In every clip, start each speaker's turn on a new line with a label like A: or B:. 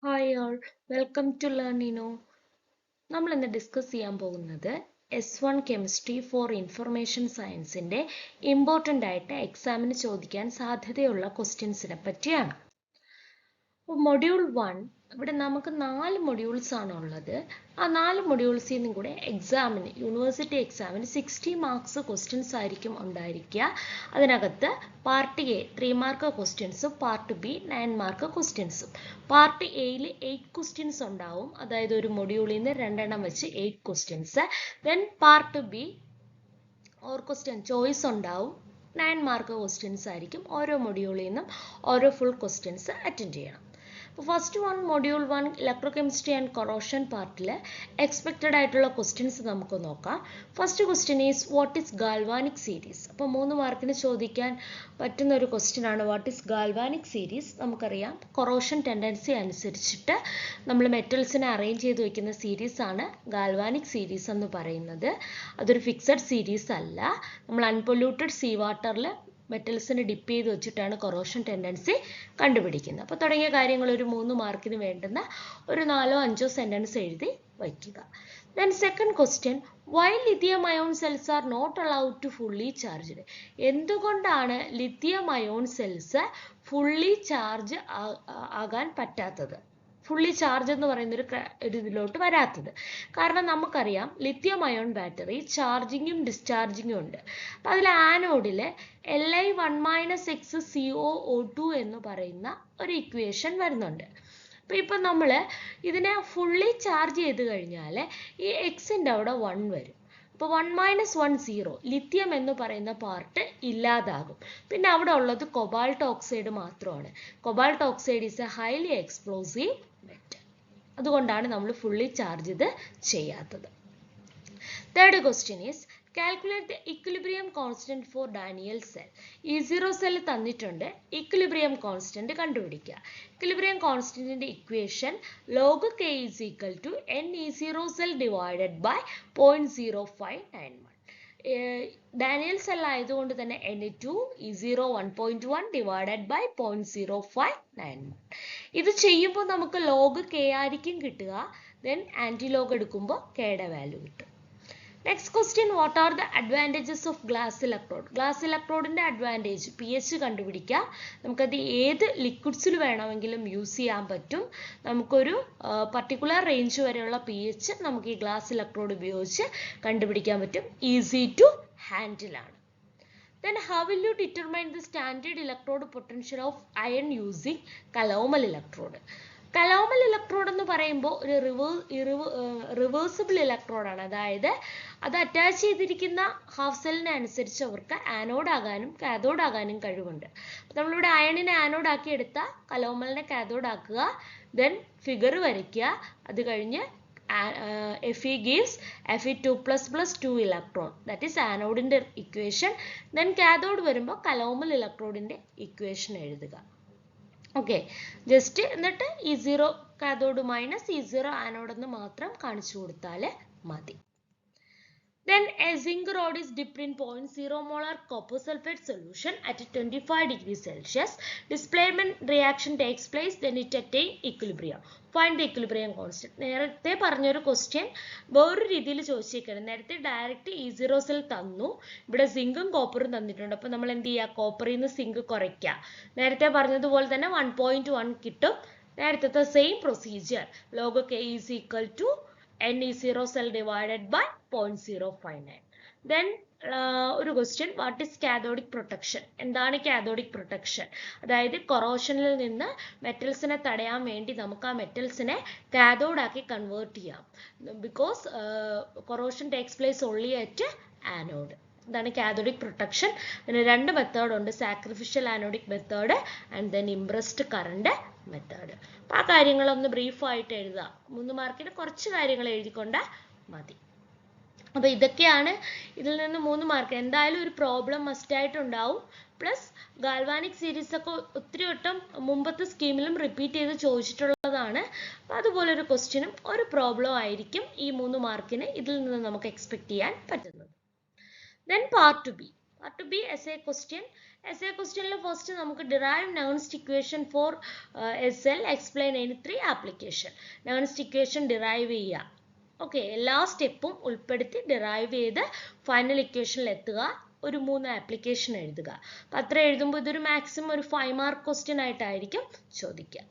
A: Hi all, welcome to Learnino. നമ്മൾ ഇന്ന് discuss ചെയ്യാൻ പോകുന്നത് S1 കെമിസ്ട്രി ഫോർ ഇൻഫർമേഷൻ സയൻസിൻ്റെ ഇമ്പോർട്ടൻ്റ് ആയിട്ട് എക്സാമിന് ചോദിക്കാൻ സാധ്യതയുള്ള ക്വസ്റ്റ്യൻസിനെ പറ്റിയാണ്. മൊഡ്യൂൾ 1 ഇവിടെ നമുക്ക് 4 മൊഡ്യൂൾസ് ആണ് ഉള്ളത്. ആ 4 മൊഡ്യൂൾസിൽ നിന്നും കൂടെ എക്സാമിന് യൂണിവേഴ്സിറ്റി എക്സാമിന് 60 മാർക്സ് ക്വസ്റ്റ്യൻസ് ആയിരിക്കും ഉണ്ടായിരിക്കുക. അതിനകത്ത് പാർട്ട് എ 3 മാർക്ക് ക്വസ്റ്റ്യൻസും പാർട്ട് ബി 9 മാർക്ക് ക്വസ്റ്റ്യൻസും. പാർട്ട് എയിൽ 8 ക്വസ്റ്റ്യൻസ് ഉണ്ടാവും, അതായത് ഒരു മൊഡ്യൂളിൽ നിന്ന് 2 എണ്ണം വെച്ച് 8 questions. Then part B or question choice ഉണ്ടാവും, 9 മാർക്ക് ക്വസ്റ്റ്യൻസ് ആയിരിക്കും. ഓരോ മൊഡ്യൂളിൽ നിന്നും ഓരോ ഫുൾ ക്വസ്റ്റ്യൻസ് അറ്റൻഡ് ചെയ്യണം. First one module 1 electrochemistry and corrosion പാർട്ടിൽ എക്സ്പെക്റ്റഡ് ആയിട്ടുള്ള ക്വസ്റ്റ്യൻസ് നമുക്ക് നോക്കാം. First question is what is galvanic series. അപ്പോൾ 3 മാർക്കിന് ചോദിക്കാൻ പറ്റുന്ന ഒരു ക്വസ്റ്റ്യൻ ആണ് വാട്ട് ഈസ് ഗാൽവാനിക് സീരീസ്. നമുക്കറിയാം കൊറോഷൻ ടെൻഡൻസി അനുസരിച്ചിട്ട് നമ്മൾ മെറ്റൽസിനെ അറേഞ്ച് ചെയ്ത് വയ്ക്കുന്ന സീരീസ് ആണ് ഗാൽവാനിക് സീരീസ് എന്ന് പറയുന്നത്. അതൊരു ഫിക്സഡ് സീരീസ് അല്ല. നമ്മൾ അൺപൊല്യൂട്ടഡ് സീ വാട്ടറിൽ മെറ്റൽസിന് ഡിപ്പ് ചെയ്ത് വെച്ചിട്ടാണ് കൊറോഷൻ ടെൻഡൻസി കണ്ടുപിടിക്കുന്നത്. അപ്പോൾ തുടങ്ങിയ കാര്യങ്ങൾ ഒരു 3 മാർക്കിന് വേണ്ടുന്ന ഒരു 4-5 സെൻറ്റൻസ് എഴുതി വയ്ക്കുക. Then second question, why lithium ion cells are not allowed to fully charged. എന്തുകൊണ്ടാണ് lithium ion cells fully charge ആകാൻ പറ്റാത്തത്, ഫുള്ളി ചാർജ് എന്ന് പറയുന്ന ഒരു ഇതിലോട്ട് വരാത്തത്? കാരണം നമുക്കറിയാം ലിഥിയം അയോൺ ബാറ്ററി ചാർജിങ്ങും ഡിസ്ചാർജിങ്ങും ഉണ്ട്. അപ്പം അതിൽ ആനോഡിൽ Li1-X CO2 എന്ന് പറയുന്ന ഒരു ഇക്വേഷൻ വരുന്നുണ്ട്. അപ്പം ഇപ്പം നമ്മൾ ഇതിനെ ഫുള്ളി ചാർജ് ചെയ്ത് കഴിഞ്ഞാൽ ഈ എക്സിൻ്റെ അവിടെ 1 വരും. അപ്പോൾ 1 - 1 0, ലിഥിയം എന്ന് പറയുന്ന പാർട്ട് ഇല്ലാതാകും. പിന്നെ അവിടെ ഉള്ളത് കൊബാൾട്ട് ഓക്സൈഡ് മാത്രമാണ്. Cobalt oxide is a highly explosive metal. അതുകൊണ്ടാണ് നമ്മൾ ഫുള്ളി ചാർജ് ഇത് ചെയ്യാത്തത്. Third question is calculate the equilibrium constant for Daniell cell. E0 cell തന്നിട്ടുണ്ട്, ഇക്വിലിബ്രിയം കോൺസ്റ്റന്റ് കണ്ടുപിടിക്കുക. ഇക്വിലിബ്രിയം കോൺസ്റ്റന്റിന്റെ equation log K is equal to NE0 cell divided by 0.0591. Daniell cell ആയതുകൊണ്ട് തന്നെ Ne2 E0 1.1 ഡിവൈഡഡ് ബൈ 0.0591. ഇത് ചെയ്യുമ്പോൾ നമുക്ക് log K ആയിരിക്കും കിട്ടുക. ദെൻ ആൻറ്റി ലോഗ് എടുക്കുമ്പോൾ Kയുടെ വാല്യൂ കിട്ടും. Next question, what are the advantages of glass electrode. Glass ഇലക്ട്രോഡിൻ്റെ അഡ്വാൻറ്റേജ് pH കണ്ടുപിടിക്കാം. നമുക്കത് ഏത് ലിക്വിഡ്സിൽ വേണമെങ്കിലും യൂസ് ചെയ്യാൻ പറ്റും. നമുക്കൊരു പർട്ടിക്കുലർ റേഞ്ച് വരെയുള്ള pH നമുക്ക് ഈ ഗ്ലാസ് ഇലക്ട്രോഡ് ഉപയോഗിച്ച് കണ്ടുപിടിക്കാൻ പറ്റും. ഈസി ടു ഹാൻഡിൽ ആണ്. Then how will you determine the standard electrode potential of iron using Calomel electrode? Calomel electrode എന്ന് പറയുമ്പോൾ ഒരു റിവേഴ്സിബിൾ ഇലക്ട്രോഡാണ്. അതായത് അത് അറ്റാച്ച് ചെയ്തിരിക്കുന്ന ഹാഫ് സെല്ലിനെ അനുസരിച്ച് അവർക്ക് ആനോഡ് ആകാനും കാഥോഡ് ആകാനും കഴിവുണ്ട്. നമ്മളിവിടെ അയണിനെ ആനോഡ് ആക്കി എടുത്താൽ കലോമലിനെ കാഥോഡ് ആക്കുക. ദെൻ ഫിഗർ വരയ്ക്കുക. അത് കഴിഞ്ഞ് Fe gives Fe2++ 2 electron, that is ആനോഡിൻ്റെ ഇക്വേഷൻ. ദെൻ കാഥോഡ് വരുമ്പോൾ കലോമൽ ഇലക്ട്രോഡിൻ്റെ ഇക്വേഷൻ എഴുതുക. ഓക്കെ, ജസ്റ്റ് എന്നിട്ട് E0 cathode minus E0 anode എന്ന് മാത്രം കാണിച്ചു കൊടുത്താൽ മതി. Then a zinc rod is dipped in 0.0 molar copper sulfate solution at 25 degrees Celsius. Displacement reaction takes place, then it attains equilibrium. Find the equilibrium constant. നേരത്തെ പറഞ്ഞൊരു question വേറൊരു രീതിയിൽ ചോദിച്ചേക്കാണ്. നേരത്തെ ഡയറക്റ്റ് E0 സെൽ തന്നു, ഇവിടെ സിങ്കും കോപ്പറും തന്നിട്ടുണ്ട്. അപ്പോൾ നമ്മൾ എന്ത് ചെയ്യുക, കോപ്പറിൽ നിന്ന് സിങ്ക് കുറയ്ക്കുക. നേരത്തെ പറഞ്ഞതുപോലെ തന്നെ 1.1 കിട്ടും. നേരത്തെ same procedure. log K is equal to Ne0 cell divided by 0.059. Then ഒരു question, what is cathodic protection. എന്താണ് കാഥോഡിക് പ്രൊട്ടക്ഷൻ? അതായത് കൊറോഷനിൽ നിന്ന് മെറ്റൽസിനെ തടയാൻ വേണ്ടി നമുക്ക് ആ മെറ്റൽസിനെ കാഥോഡാക്കി കൺവേർട്ട് ചെയ്യാം. Because corrosion takes place only at anode. ഇതാണ് കാഥോഡിക് പ്രൊട്ടക്ഷൻ. പിന്നെ 2 മെത്തേഡ് ഉണ്ട്, sacrificial anodic method and then impressed current method. അപ്പം ആ കാര്യങ്ങളൊന്ന് ബ്രീഫായിട്ട് എഴുതുക. 3 മാർക്കിന് കുറച്ച് കാര്യങ്ങൾ എഴുതിക്കൊണ്ടാൽ മതി. അപ്പോൾ ഇതൊക്കെയാണ് ഇതിൽ നിന്ന് 3 മാർക്ക്. എന്തായാലും ഒരു പ്രോബ്ലം മസ്റ്റായിട്ടുണ്ടാവും. പ്ലസ് ഗാൽവാനിക് സീരീസ് ഒക്കെ ഒത്തിരി വട്ടം മുമ്പത്തെ സ്കീമിലും റിപ്പീറ്റ് ചെയ്ത് ചോദിച്ചിട്ടുള്ളതാണ്. അപ്പോൾ അതുപോലൊരു ക്വസ്റ്റ്യനും ഒരു പ്രോബ്ലം ആയിരിക്കും ഈ 3 മാർക്കിന് ഇതിൽ നിന്ന് നമുക്ക് എക്സ്പെക്ട് ചെയ്യാൻ പറ്റുന്നത്. Then part B. to be essay question. Essay question first നമുക്ക് derive Nernst equation for SL explain any 3 application. Nernst equation derive ചെയ്യുക. ഓക്കെ, എല്ലാ സ്റ്റെപ്പും ഉൾപ്പെടുത്തി ഡിറൈവ് ചെയ്ത് ഫൈനൽ ഇക്വേഷനിൽ എത്തുക. ഒരു 3 ആപ്ലിക്കേഷൻ എഴുതുക. അപ്പം അത്ര എഴുതുമ്പോൾ ഇതൊരു മാക്സിമം ഒരു 5 മാർക്ക് ക്വസ്റ്റ്യൻ ആയിട്ടായിരിക്കും ചോദിക്കുക.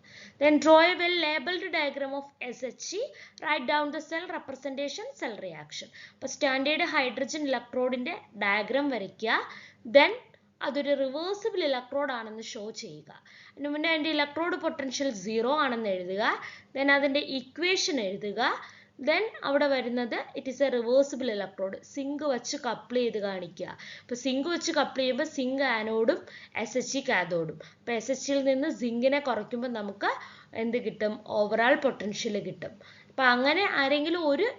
A: Then draw a well labeled diagram of SHE. Write down the cell representation, cell reaction. അപ്പോൾ സ്റ്റാൻഡേർഡ് ഹൈഡ്രജൻ ഇലക്ട്രോഡിന്റെ ഡയഗ്രാം വരയ്ക്കുക. ദെൻ അതൊരു റിവേഴ്സിബിൾ ഇലക്ട്രോഡ് ആണെന്ന് ഷോ ചെയ്യുക. അതിന് മുന്നേ അതിൻ്റെ ഇലക്ട്രോഡ് പൊട്ടൻഷ്യൽ 0 ആണെന്ന് എഴുതുക. ദെൻ അതിൻ്റെ ഇക്വേഷൻ എഴുതുക. ദെൻ അവിടെ വരുന്നത് it is a reversible electrode. Zinc വെച്ച് കപ്പിൾ ചെയ്ത് കാണിക്കുക. അപ്പോൾ സിങ്ക് വെച്ച് കപ്പിൾ ചെയ്യുമ്പോൾ സിങ്ക് ആനോഡും SHE കാഥോഡും. അപ്പോൾ SHEയിൽ നിന്ന് സിങ്കിനെ കുറയ്ക്കുമ്പോൾ നമുക്ക് എന്ത് കിട്ടും? ഓവറാൾ പൊട്ടൻഷ്യൽ കിട്ടും. അപ്പം അങ്ങനെ ആരെങ്കിലും ഒരു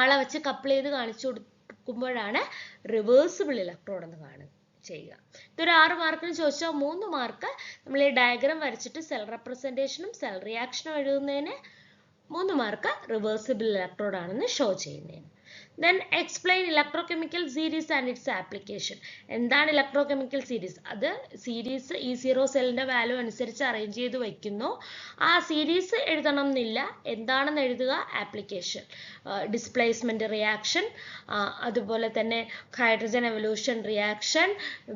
A: ആളെ വെച്ച് കപ്പിൾ ചെയ്ത് കാണിച്ചു കൊടുക്കുമ്പോഴാണ് റിവേഴ്സിബിൾ ഇലക്ട്രോഡ് എന്ന് ചെയ്യുക. ഇതൊരു 6 മാർക്കിന് ചോദിച്ചാൽ 3 മാർക്ക് നമ്മൾ ഈ ഡയഗ്രാം വരച്ചിട്ട് സെൽ റെപ്രസെൻറ്റേഷനും സെൽ റിയാക്ഷനും എഴുതുന്നതിന്, 3 മാർക്ക് റിവേഴ്സിബിൾ ഇലക്ട്രോഡ് ആണെന്ന് ഷോ ചെയ്യുന്നതിന്. Then explain electrochemical series and its application. എന്താണ് ഇലക്ട്രോകെമിക്കൽ സീരീസ്? അത് സീരീസ് E0 സെല്ലിന്റെ വാല്യൂ അനുസരിച്ച് അറേഞ്ച് ചെയ്ത് വയ്ക്കുന്നു. ആ സീരീസ് എഴുതണം എന്നില്ല, എന്താണെന്ന് എഴുതുക. ആപ്ലിക്കേഷൻ, ഡിസ്പ്ലേസ്മെന്റ് റിയാക്ഷൻ, അതുപോലെ തന്നെ ഹൈഡ്രജൻ എവല്യൂഷൻ റിയാക്ഷൻ,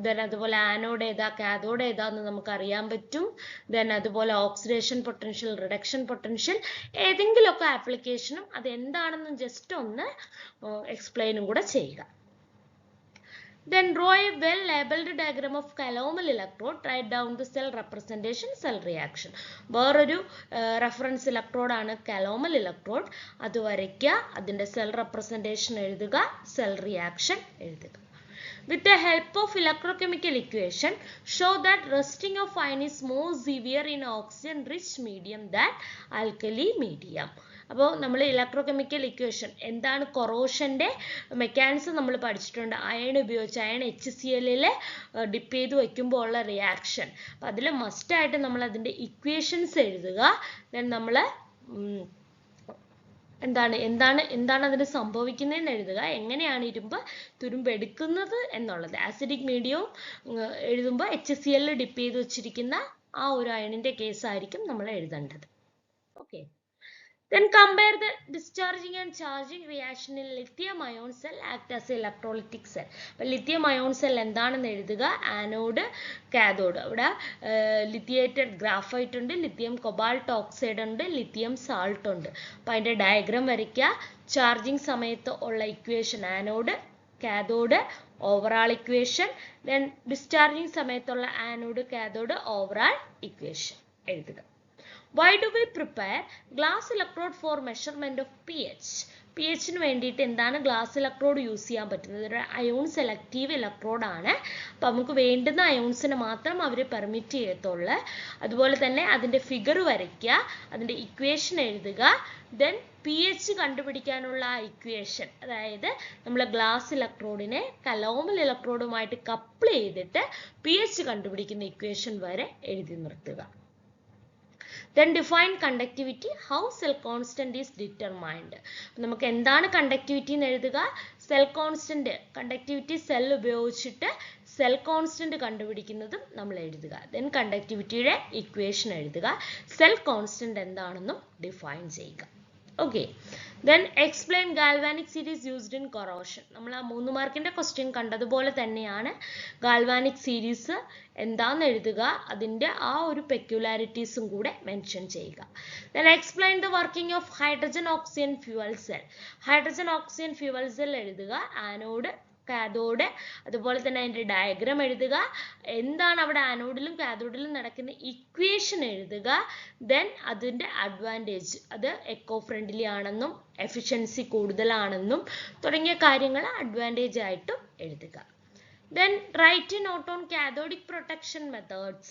A: ദെൻ അതുപോലെ ആനോഡ് ഏതാ കാഥോഡ് ഏതാന്ന് നമുക്ക് അറിയാൻ പറ്റും. ദെൻ അതുപോലെ ഓക്സിഡേഷൻ പൊട്ടൻഷ്യൽ, റിഡക്ഷൻ പൊട്ടൻഷ്യൽ, ഏതെങ്കിലുമൊക്കെ ആപ്ലിക്കേഷനും അത് എന്താണെന്ന് ജസ്റ്റ് ഒന്ന് എക്സ്പ്ലെയിനും കൂടെ ചെയ്യുക. Then draw a well labeled diagram of calomel electrode. Write down the cell representation, cell reaction. വേറൊരു റെഫറൻസ് ഇലക്ട്രോഡ് ആണ് calomel electrode. അത് വരയ്ക്കുക, അതിൻ്റെ സെൽ റെപ്രസെൻറ്റേഷൻ എഴുതുക, സെൽ റിയാക്ഷൻ എഴുതുക. With the help of electrochemical equation, show that rusting of iron is more severe in oxygen rich medium than alkali medium. അപ്പോൾ നമ്മൾ electrochemical equation എന്താണ്, കൊറോഷൻ്റെ mechanism നമ്മൾ പഠിച്ചിട്ടുണ്ട്. അയൺ ഉപയോഗിച്ച് അയൺ HCl ഡിപ്പ് ചെയ്ത് വയ്ക്കുമ്പോൾ ഉള്ള റിയാക്ഷൻ. അപ്പം അതിൽ മസ്റ്റായിട്ട് നമ്മൾ അതിൻ്റെ ഇക്വേഷൻസ് എഴുതുക. ദെൻ നമ്മൾ എന്താണ് അതിന് സംഭവിക്കുന്നതെന്ന് എഴുതുക. എങ്ങനെയാണ് ഇരുമ്പ് തുരുമ്പെടുക്കുന്നത് എന്നുള്ളത്. ആസിഡിക് മീഡിയവും എഴുതുമ്പോൾ HCl ഡിപ്പ് ചെയ്ത് വെച്ചിരിക്കുന്ന ആ ഒരു അയണിൻ്റെ കേസായിരിക്കും നമ്മൾ എഴുതേണ്ടത്. Okay. Then compare the discharging and charging reaction in lithium ion cell act as a electrolytic cell. അപ്പോൾ ലിത്തിയം അയോൺ സെൽ എന്താണെന്ന് എഴുതുക. Anode cathode. അവിടെ ലിത്തിയേറ്റഡ് ഗ്രാഫൈറ്റ് ഉണ്ട്, ലിത്തിയം കൊബാൾട്ട് ഓക്സൈഡ് ഉണ്ട്, ലിത്തിയം സാൾട്ട് ഉണ്ട്. അപ്പോൾ അതിൻ്റെ ഡയഗ്രാം വരയ്ക്കുക. ചാർജിങ് സമയത്ത് ഉള്ള equation anode cathode overall equation. Then discharging സമയത്തുള്ള ആനോഡ് കാഥോഡ് ഓവറാൾ ഇക്വേഷൻ എഴുതുക. Why do we prepare glass electrode for measurement of pH? pHന് വേണ്ടിയിട്ട് എന്താണ് ഗ്ലാസ് ഇലക്ട്രോഡ് യൂസ് ചെയ്യാൻ പറ്റുന്നത്? ഒരു അയോൺ സെലക്റ്റീവ് ഇലക്ട്രോഡ് ആണ്. അപ്പം നമുക്ക് വേണ്ടുന്ന അയോൺസിനെ മാത്രം അവർ പെർമിറ്റ് ചെയ്യത്തുള്ളൂ. അതുപോലെ തന്നെ അതിൻ്റെ ഫിഗർ വരയ്ക്കുക, അതിൻ്റെ ഇക്വേഷൻ എഴുതുക. ദെൻ pH കണ്ടുപിടിക്കാനുള്ള ആ ഇക്വേഷൻ, അതായത് നമ്മൾ ഗ്ലാസ് ഇലക്ട്രോഡിനെ കലോമൽ ഇലക്ട്രോഡുമായിട്ട് കപ്പിൾ ചെയ്തിട്ട് pH കണ്ടുപിടിക്കുന്ന ഇക്വേഷൻ വരെ എഴുതി നിർത്തുക. Then define conductivity. How cell constant is determined. നമുക്ക് എന്താണ് കണ്ടക്ടിവിറ്റി എന്ന് എഴുതുക. സെൽ കോൺസ്റ്റന്റ്, കണ്ടക്ടിവിറ്റി സെൽ ഉപയോഗിച്ചിട്ട് സെൽ കോൺസ്റ്റന്റ് കണ്ടുപിടിക്കുന്നതും നമ്മൾ എഴുതുക. ദെൻ കണ്ടക്ടിവിറ്റിയുടെ ഇക്വേഷൻ എഴുതുക. സെൽ കോൺസ്റ്റന്റ് എന്താണെന്നും ഡിഫൈൻ ചെയ്യുക. Okay. Then explain galvanic series used in corrosion. നമ്മൾ ആ 3 മാർക്കിൻ്റെ ക്വസ്റ്റ്യൻ കണ്ടതുപോലെ തന്നെയാണ് ഗാൽവാനിക് സീരീസ് എന്താണെന്ന് എഴുതുക. അതിൻ്റെ ആ ഒരു പെക്യുലാരിറ്റീസും കൂടെ മെൻഷൻ ചെയ്യുക. Then explain the working of hydrogen oxygen fuel cell. Hydrogen oxygen fuel cell എഴുതുക. ആനോഡ് കാഥോഡ്, അതുപോലെ തന്നെ അതിൻ്റെ ഡയഗ്രാം എഴുതുക. എന്താണ് അവിടെ ആനോഡിലും കാഥോഡിലും നടക്കുന്ന ഇക്വേഷൻ എഴുതുക. ദെൻ അതിൻ്റെ അഡ്വാൻറ്റേജ്, അത് എക്കോ ഫ്രണ്ട്ലി ആണെന്നും എഫിഷ്യൻസി കൂടുതലാണെന്നും തുടങ്ങിയ കാര്യങ്ങൾ അഡ്വാൻറ്റേജ് ആയിട്ടും എഴുതുക. Then write a note on cathodic protection methods.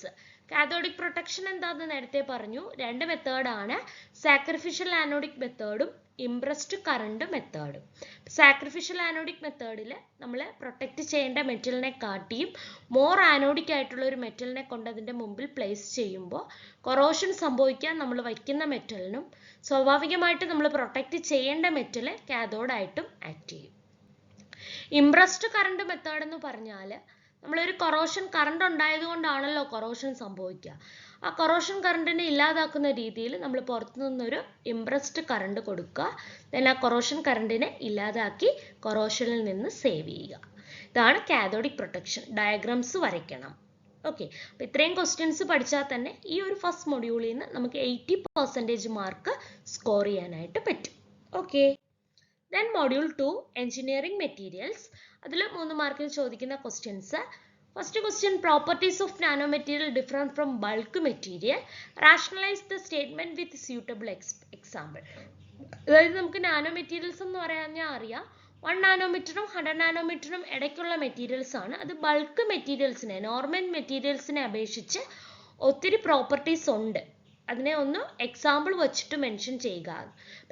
A: Cathodic protection എന്താണെന്ന് നേരത്തെ പറഞ്ഞു. 2 മെത്തേഡാണ്, സാക്രിഫിഷ്യൽ ആനോഡിക് മെത്തേഡും ഇംപ്രസ്ഡ് കറണ്ട് മെത്തേഡും. സാക്രിഫിഷ്യൽ ആനോഡിക് മെത്തേഡിൽ നമ്മൾ പ്രൊട്ടക്റ്റ് ചെയ്യേണ്ട മെറ്റലിനെ കാട്ടിയും മോർ ആനോഡിക് ആയിട്ടുള്ള ഒരു മെറ്റലിനെ കൊണ്ട് അതിൻ്റെ മുമ്പിൽ പ്ലേസ് ചെയ്യുമ്പോൾ കൊറോഷൻ സംഭവിക്കാൻ നമ്മൾ വയ്ക്കുന്ന മെറ്റലിനും സ്വാഭാവികമായിട്ട് നമ്മൾ പ്രൊട്ടക്റ്റ് ചെയ്യേണ്ട മെറ്റൽ കാഥോഡായിട്ടും ആക്ട് ചെയ്യും. ഇംപ്രസ്ഡ് കറണ്ട് മെത്തേഡ് എന്ന് പറഞ്ഞാൽ നമ്മളൊരു കൊറോഷൻ കറണ്ട് ഉണ്ടായതുകൊണ്ടാണല്ലോ കൊറോഷൻ സംഭവിക്കുക. ആ കൊറോഷൻ കറണ്ടിനെ ഇല്ലാതാക്കുന്ന രീതിയിൽ നമ്മൾ പുറത്തു നിന്നൊരു ഇംപ്രസ്ഡ് കറണ്ട് കൊടുക്കുക. ദെൻ ആ കൊറോഷൻ കറണ്ടിനെ ഇല്ലാതാക്കി കൊറോഷനിൽ നിന്ന് സേവ് ചെയ്യുക. ഇതാണ് കാഥോഡിക് പ്രൊട്ടക്ഷൻ. ഡയഗ്രാംസ് വരയ്ക്കണം. ഓക്കെ, അപ്പോൾ ഇത്രയും ക്വസ്റ്റ്യൻസ് പഠിച്ചാൽ തന്നെ ഈ ഒരു ഫസ്റ്റ് മൊഡ്യൂളിൽ നിന്ന് നമുക്ക് 80% മാർക്ക് സ്കോർ ചെയ്യാനായിട്ട് പറ്റും. Okay, then module 2 engineering materials. അതിൽ 3 മാർക്കിൽ ചോദിക്കുന്ന questions. First question, properties of nano material different from bulk material. Rationalise the statement with suitable example. അതായത് നമുക്ക് നാനോ മെറ്റീരിയൽസ് എന്ന് പറഞ്ഞാൽ അറിയാം 1 നാനോമീറ്ററും 100 നാനോമീറ്ററും ഇടയ്ക്കുള്ള മെറ്റീരിയൽസ് ആണ്. അത് ബൾക്ക് മെറ്റീരിയൽസിനെ, നോർമൽ മെറ്റീരിയൽസിനെ അപേക്ഷിച്ച് ഒത്തിരി പ്രോപ്പർട്ടീസ് ഉണ്ട്. അതിനെ ഒന്ന് എക്സാമ്പിൾ വെച്ചിട്ട് മെൻഷൻ ചെയ്യുക.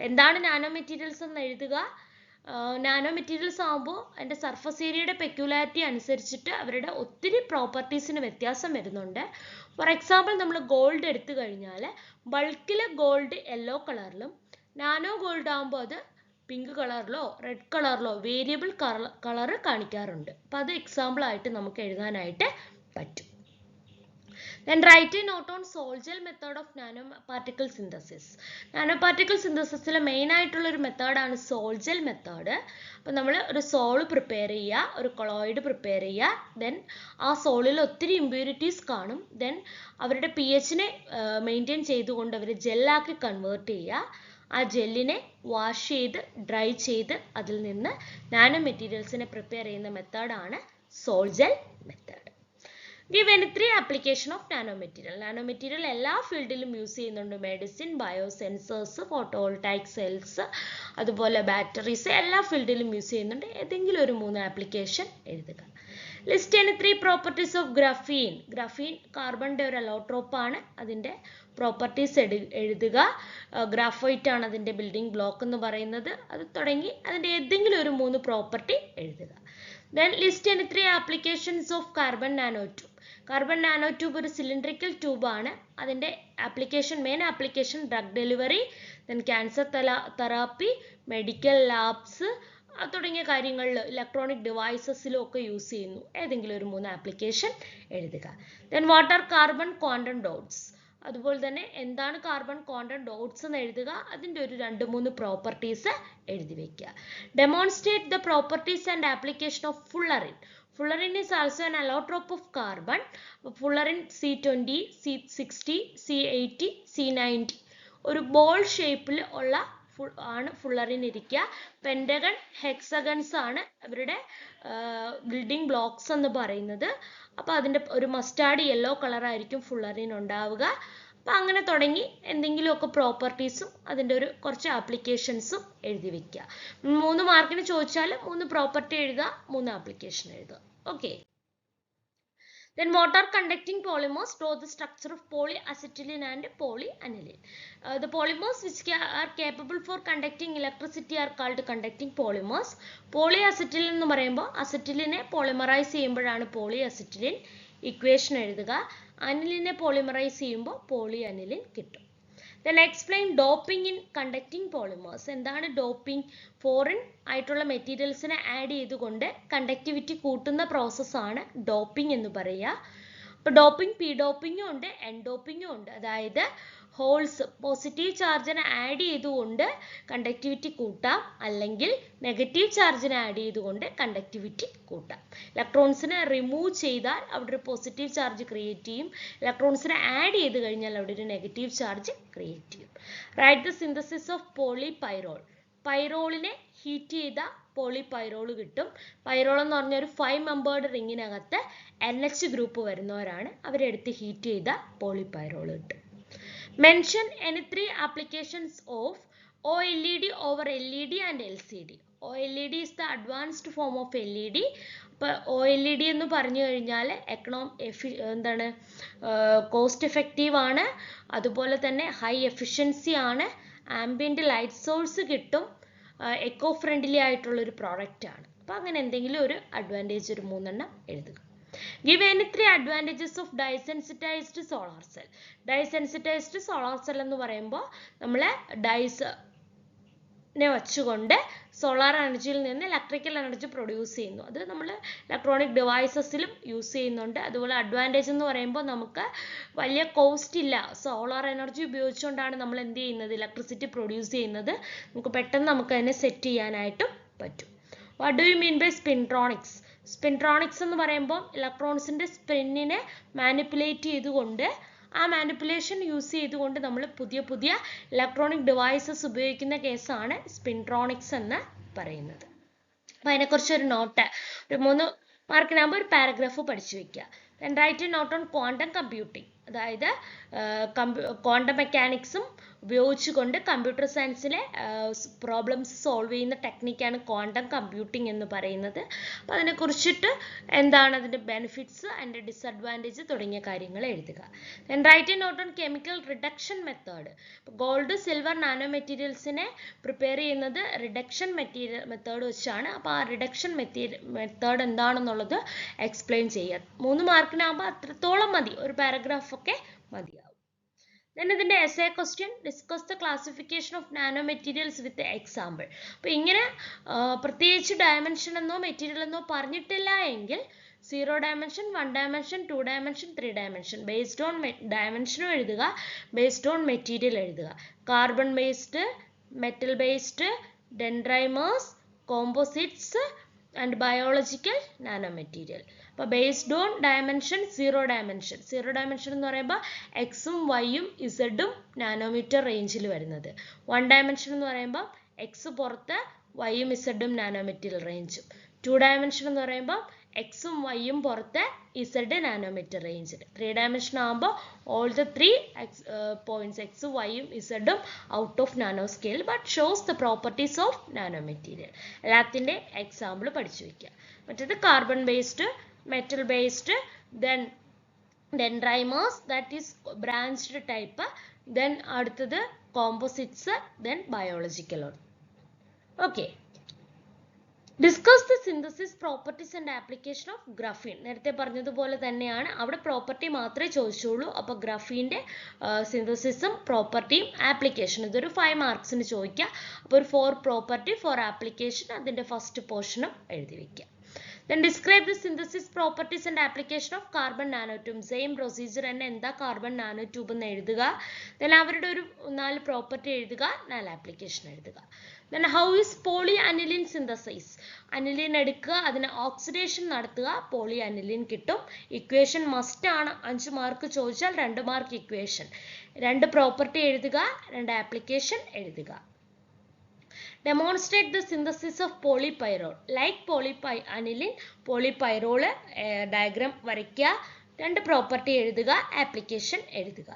A: എന്താണ് നാനോ മെറ്റീരിയൽസ് എന്ന് എഴുതുക. നാനോ മെറ്റീരിയൽസ് ആകുമ്പോൾ അതിൻ്റെ സർഫസ് ഏരിയയുടെ പെക്യുലാരിറ്റി അനുസരിച്ചിട്ട് അവരുടെ ഒത്തിരി പ്രോപ്പർട്ടീസിന് വ്യത്യാസം വരുന്നുണ്ട്. ഫോർ എക്സാമ്പിൾ നമ്മൾ ഗോൾഡ് എടുത്തു കഴിഞ്ഞാൽ ബൾക്കിലെ ഗോൾഡ് യെല്ലോ കളറിലും നാനോ ഗോൾഡ് ആകുമ്പോൾ അത് പിങ്ക് കളറിലോ റെഡ് കളറിലോ വേരിയബിൾ കളർ കാണിക്കാറുണ്ട്. അപ്പോൾ അത് എക്സാമ്പിൾ ആയിട്ട് നമുക്ക് എഴുതാനായിട്ട് പറ്റും. Then write a note on Sol-Gel method of nanoparticle synthesis. Nanoparticle synthesis main ആയിട്ടുള്ള ഒരു മെത്തേഡാണ് Sol-Gel മെത്തേഡ്. അപ്പോൾ നമ്മൾ ഒരു സോൾ പ്രിപ്പയർ ചെയ്യുക, ഒരു കൊളോയിഡ് പ്രിപ്പയർ ചെയ്യുക. ദെൻ ആ സോളിൽ ഒത്തിരി ഇമ്പ്യൂരിറ്റീസ് കാണും. ദെൻ അവരുടെ pH-നെ മെയിൻറ്റെയിൻ ചെയ്തുകൊണ്ട് അവർ ജെല്ലാക്കി കൺവേർട്ട് ചെയ്യുക. ആ ജെല്ലിനെ വാഷ് ചെയ്ത് ഡ്രൈ ചെയ്ത് അതിൽ നിന്ന് നാനോ മെറ്റീരിയൽസിനെ പ്രിപ്പയർ ചെയ്യുന്ന മെത്തേഡാണ് Sol-Gel method. Give any 3 application of nanomaterial. Nanomaterial എല്ലാ ഫീൽഡിലും യൂസ് ചെയ്യുന്നുണ്ട്. മെഡിസിൻ, ബയോസെൻസേഴ്സ്, ഫോട്ടോവോൾട്ടായിക് സെൽസ്, അതുപോലെ ബാറ്ററീസ്, എല്ലാ ഫീൽഡിലും യൂസ് ചെയ്യുന്നുണ്ട്. ഏതെങ്കിലും ഒരു 3 ആപ്ലിക്കേഷൻ എഴുതുക. List any 3 properties of graphene. Graphene കാർബണിൻ്റെ ഒരു അലോട്രോപ്പ് ആണ്. അതിൻ്റെ പ്രോപ്പർട്ടീസ് എഴുതുക. ഗ്രാഫൈറ്റ് ആണ് അതിൻ്റെ ബിൽഡിംഗ് ബ്ലോക്ക് എന്ന് പറയുന്നത്. അത് തുടങ്ങി അതിൻ്റെ ഏതെങ്കിലും ഒരു 3 പ്രോപ്പർട്ടി എഴുതുക. Then list any 3 applications of carbon nanotube. Carbon nano tube ഒരു സിലിണ്ടറിക്കൽ ട്യൂബാണ്. അതിൻ്റെ main application drug delivery, then cancer therapy, medical labs തുടങ്ങിയ കാര്യങ്ങളിൽ, ഇലക്ട്രോണിക് ഡിവൈസസിലും ഒക്കെ യൂസ് ചെയ്യുന്നു. ഏതെങ്കിലും ഒരു 3 ആപ്ലിക്കേഷൻ എഴുതുക. Then what are carbon quantum dots. അതുപോലെ തന്നെ എന്താണ് കാർബൺ ക്വാണ്ടം ഡോട്ട്സ് എന്ന് എഴുതുക. അതിൻ്റെ ഒരു 2-3 പ്രോപ്പർട്ടീസ് എഴുതി വയ്ക്കുക. Demonstrate the properties and application of fullerene. Fullerene is also an allotrope of carbon. Fullerene C20, C60, C80, C90 ഒരു ബോൾ ഷേപ്പിൽ ഉള്ള ആണ് ഫുള്ളറിൻ ഇരിക്കുക. പെൻറ്റഗൺ, ഹെക്സഗൺസ് ആണ് അവരുടെ ബിൽഡിംഗ് ബ്ലോക്സ് എന്ന് പറയുന്നത്. അപ്പോൾ അതിൻ്റെ ഒരു മസ്റ്റാർഡ് യെല്ലോ കളറായിരിക്കും ഫുള്ളറിൻ ഉണ്ടാവുക. അപ്പോൾ അങ്ങനെ തുടങ്ങി എന്തെങ്കിലുമൊക്കെ പ്രോപ്പർട്ടീസും അതിൻ്റെ ഒരു കുറച്ച് ആപ്ലിക്കേഷൻസും എഴുതി വയ്ക്കുക. 3 മാർക്കിന് ചോദിച്ചാൽ 3 പ്രോപ്പർട്ടി എഴുതുക, 3 ആപ്ലിക്കേഷൻ എഴുതുക. Okay. Then what are conducting polymers? Draw the structure of polyacetylene and polyaniline. The polymers which are capable for conducting electricity are called conducting polymers. Polyacetylene എന്ന് പറയുമ്പോൾ അസറ്റിലിനെ പോളിമറൈസ് ചെയ്യുമ്പോഴാണ് പോളിഅസറ്റിലിൻ. ഇക്വേഷൻ എഴുതുക. അനിലിനെ പോളിമറൈസ് ചെയ്യുമ്പോൾ പോളിഅനിലിൻ കിട്ടും. Then explain doping in conducting polymers. എന്താണ് doping? Foreign ആയിട്ടുള്ള മെറ്റീരിയൽസിനെ add ചെയ്തുകൊണ്ട് conductivity കൂട്ടുന്ന പ്രോസസ്സാണ് ഡോപ്പിംഗ് എന്ന് പറയുക. അപ്പോൾ ഡോപ്പിംഗ് പി ഡോപ്പിംഗും ഉണ്ട്, എൻ ഡോപ്പിംഗും ഉണ്ട്. അതായത് ഹോൾസ് പോസിറ്റീവ് ചാർജിനെ ആഡ് ചെയ്തുകൊണ്ട് കണ്ടക്ടിവിറ്റി കൂട്ടാം, അല്ലെങ്കിൽ നെഗറ്റീവ് ചാർജിനെ ആഡ് ചെയ്തുകൊണ്ട് കണ്ടക്ടിവിറ്റി കൂട്ടാം. ഇലക്ട്രോൺസിനെ റിമൂവ് ചെയ്താൽ അവിടെ ഒരു പോസിറ്റീവ് ചാർജ് ക്രിയേറ്റ് ചെയ്യും. ഇലക്ട്രോൺസിനെ ആഡ് ചെയ്ത് കഴിഞ്ഞാൽ അവിടെ ഒരു നെഗറ്റീവ് ചാർജ് ക്രിയേറ്റ് ചെയ്യും. Write the synthesis of polypyrrole. പൈറോളിനെ ഹീറ്റ് ചെയ്ത പോളിപൈറോൾ കിട്ടും. പൈറോൾ എന്ന് പറഞ്ഞ ഒരു 5 മെമ്പേർഡ് റിങ്ങിനകത്ത് NH ഗ്രൂപ്പ് വരുന്നവരാണ്. അവരെടുത്ത് ഹീറ്റ് ചെയ്ത പോളിപൈറോൾ കിട്ടും. Mention any 3 applications of OLED over LED and LCD. OLED is the advanced form of LED. ഇപ്പോൾ OLED എന്ന് പറഞ്ഞു കഴിഞ്ഞാൽ എന്താണ് കോസ്റ്റ് എഫക്റ്റീവ് ആണ്, അതുപോലെ തന്നെ ഹൈ എഫിഷ്യൻസി ആണ്, ആംബിയൻ്റ് ലൈറ്റ് സോഴ്സ് കിട്ടും, എക്കോ ഫ്രണ്ട്ലി ആയിട്ടുള്ളൊരു പ്രോഡക്റ്റ് ആണ്. അപ്പോൾ അങ്ങനെ എന്തെങ്കിലും ഒരു അഡ്വാൻറ്റേജ് ഒരു 3 എണ്ണം എഴുതുക. Give any 3 advantages of dye-sensitized solar cell. Dye-sensitized solar cell എന്ന് പറയുമ്പോൾ നമ്മൾ വെച്ചുകൊണ്ട് സോളാർ എനർജിയിൽ നിന്ന് ഇലക്ട്രിക്കൽ എനർജി പ്രൊഡ്യൂസ് ചെയ്യുന്നു. അത് നമ്മൾ ഇലക്ട്രോണിക് ഡിവൈസസിലും യൂസ് ചെയ്യുന്നുണ്ട്. അതുപോലെ അഡ്വാൻറ്റേജ് എന്ന് പറയുമ്പോൾ നമുക്ക് വലിയ കോസ്റ്റ് ഇല്ല. സോളാർ എനർജി ഉപയോഗിച്ചുകൊണ്ടാണ് നമ്മൾ എന്ത് ചെയ്യുന്നത്, ഇലക്ട്രിസിറ്റി പ്രൊഡ്യൂസ് ചെയ്യുന്നത്. നമുക്ക് പെട്ടെന്ന് നമുക്ക് അതിനെ സെറ്റ് ചെയ്യാനായിട്ടും പറ്റും. What do you mean by spintronics? Spintronics എന്ന് പറയുമ്പോൾ ഇലക്ട്രോൺസിന്റെ സ്പിന്നിനെ മാനിപ്പുലേറ്റ് ചെയ്തുകൊണ്ട് ആ മാനിപ്പുലേഷൻ യൂസ് ചെയ്തുകൊണ്ട് നമ്മൾ പുതിയ പുതിയ ഇലക്ട്രോണിക് ഡിവൈസസ് ഉപയോഗിക്കുന്ന കേസാണ് സ്പിൻട്രോണിക്സ് എന്ന് പറയുന്നത്. അപ്പോൾ അതിനെക്കുറിച്ച് ഒരു നോട്ട്, ഒരു 3 മാർക്കിനാകുമ്പോൾ ഒരു പാരഗ്രാഫ് പഠിച്ചു വെക്കുക. Then write a note on quantum computing. അതായത് ക്വാണ്ടം മെക്കാനിക്സും ഉപയോഗിച്ചുകൊണ്ട് കമ്പ്യൂട്ടർ സയൻസിലെ പ്രോബ്ലംസ് സോൾവ് ചെയ്യുന്ന ടെക്നിക്കാണ് ക്വാണ്ടം കമ്പ്യൂട്ടിംഗ് എന്ന് പറയുന്നത്. അപ്പോൾ അതിനെക്കുറിച്ചിട്ട് എന്താണ് അതിൻ്റെ ബെനിഫിറ്റ്സ്, അതിൻ്റെ ഡിസഡ്വാൻറ്റേജ് തുടങ്ങിയ കാര്യങ്ങൾ എഴുതുക. Then write a note on chemical reduction method. Gold, silver, nano മെറ്റീരിയൽസിനെ പ്രിപ്പയർ ചെയ്യുന്നത് റിഡക്ഷൻ മെത്തേഡ് വെച്ചാണ്. അപ്പോൾ ആ റിഡക്ഷൻ മെത്തേഡ് എന്താണെന്നുള്ളത് എക്സ്പ്ലെയിൻ ചെയ്യുക. 3 മാർക്കിനാകുമ്പോൾ അത്രത്തോളം മതി, ഒരു പാരഗ്രാഫ് ഒക്കെ മതിയാവും. Then ഇതിന്റെ essay question, discuss the classification of nanomaterials with example. അപ്പോൾ ഇങ്ങനെ പ്രത്യേകിച്ച് ഡയമെൻഷൻ എന്നോ മെറ്റീരിയൽ എന്നോ പറഞ്ഞിട്ടില്ല എങ്കിൽ 0 dimension, 1 dimension, 2 dimension, 3 dimension based on ഡയമെൻഷനും എഴുതുക, based on മെറ്റീരിയൽ എഴുതുക. Carbon based, metal based, dendrimers, composites and biological nanomaterial. അപ്പോൾ based on dimension, 0 dimension. 0 dimension എന്ന് പറയുമ്പോൾ എക്സും വൈയും ഇസഡും നാനോമീറ്റർ റേഞ്ചിൽ വരുന്നത്. 1 dimension എന്ന് പറയുമ്പോൾ എക്സ് പുറത്ത് വൈയും ഇസഡും നാനോമീറ്റർ റേഞ്ചും. 2 dimension എന്ന് പറയുമ്പോൾ എക്സും വൈയും പുറത്ത് ഇസഡ് നാനോമീറ്റർ റേഞ്ചിൽ. 3 dimension ആകുമ്പോൾ all the 3 points എക്സും വൈയും ഇസഡും out of nano scale but shows the properties of nanomaterial. എല്ലാത്തിൻ്റെ എക്സാമ്പിൾ പഠിച്ചു വയ്ക്കുക. മറ്റേത് carbon based, metal based, then dendrimers that is branched type, then അടുത്തത് composites, then biological. Okay. Discuss the synthesis properties and application of graphene. നേരത്തെ പറഞ്ഞതുപോലെ തന്നെയാണ്, അവിടെ property മാത്രമേ ചോദിച്ചുള്ളൂ. അപ്പോൾ ഗ്രഫീൻ്റെ സിന്തസിസും പ്രോപ്പർട്ടിയും ആപ്ലിക്കേഷൻ ഇതൊരു 5 മാർക്സിന് ചോദിക്കുക. അപ്പോൾ ഒരു 4 പ്രോപ്പർട്ടി 4 ആപ്ലിക്കേഷൻ, അതിൻ്റെ ഫസ്റ്റ് പോർഷനും എഴുതി വയ്ക്കുക. Then describe the synthesis properties and application of carbon nanotube. Same procedure തന്നെ, എന്താ കാർബൺ നാനോ ട്യൂബ് എന്ന് എഴുതുക. Then അവരുടെ ഒരു 4 പ്രോപ്പർട്ടി എഴുതുക, 4 ആപ്ലിക്കേഷൻ എഴുതുക. Then how is polyaniline synthesis? Aniline എടുക്കുക, അതിന് ഓക്സിഡേഷൻ നടത്തുക, പോളി അനിലിൻ കിട്ടും. ഇക്വേഷൻ മസ്റ്റ് ആണ്, 5 മാർക്ക് ചോദിച്ചാൽ 2 മാർക്ക് ഇക്വേഷൻ. 2 പ്രോപ്പർട്ടി എഴുതുക, 2 ആപ്ലിക്കേഷൻ എഴുതുക. Demonstrate the synthesis of polypyrrole. Like polyaniline, polypyrrole diagram വരയ്ക്കുക, 2 പ്രോപ്പർട്ടി എഴുതുക, ആപ്ലിക്കേഷൻ എഴുതുക.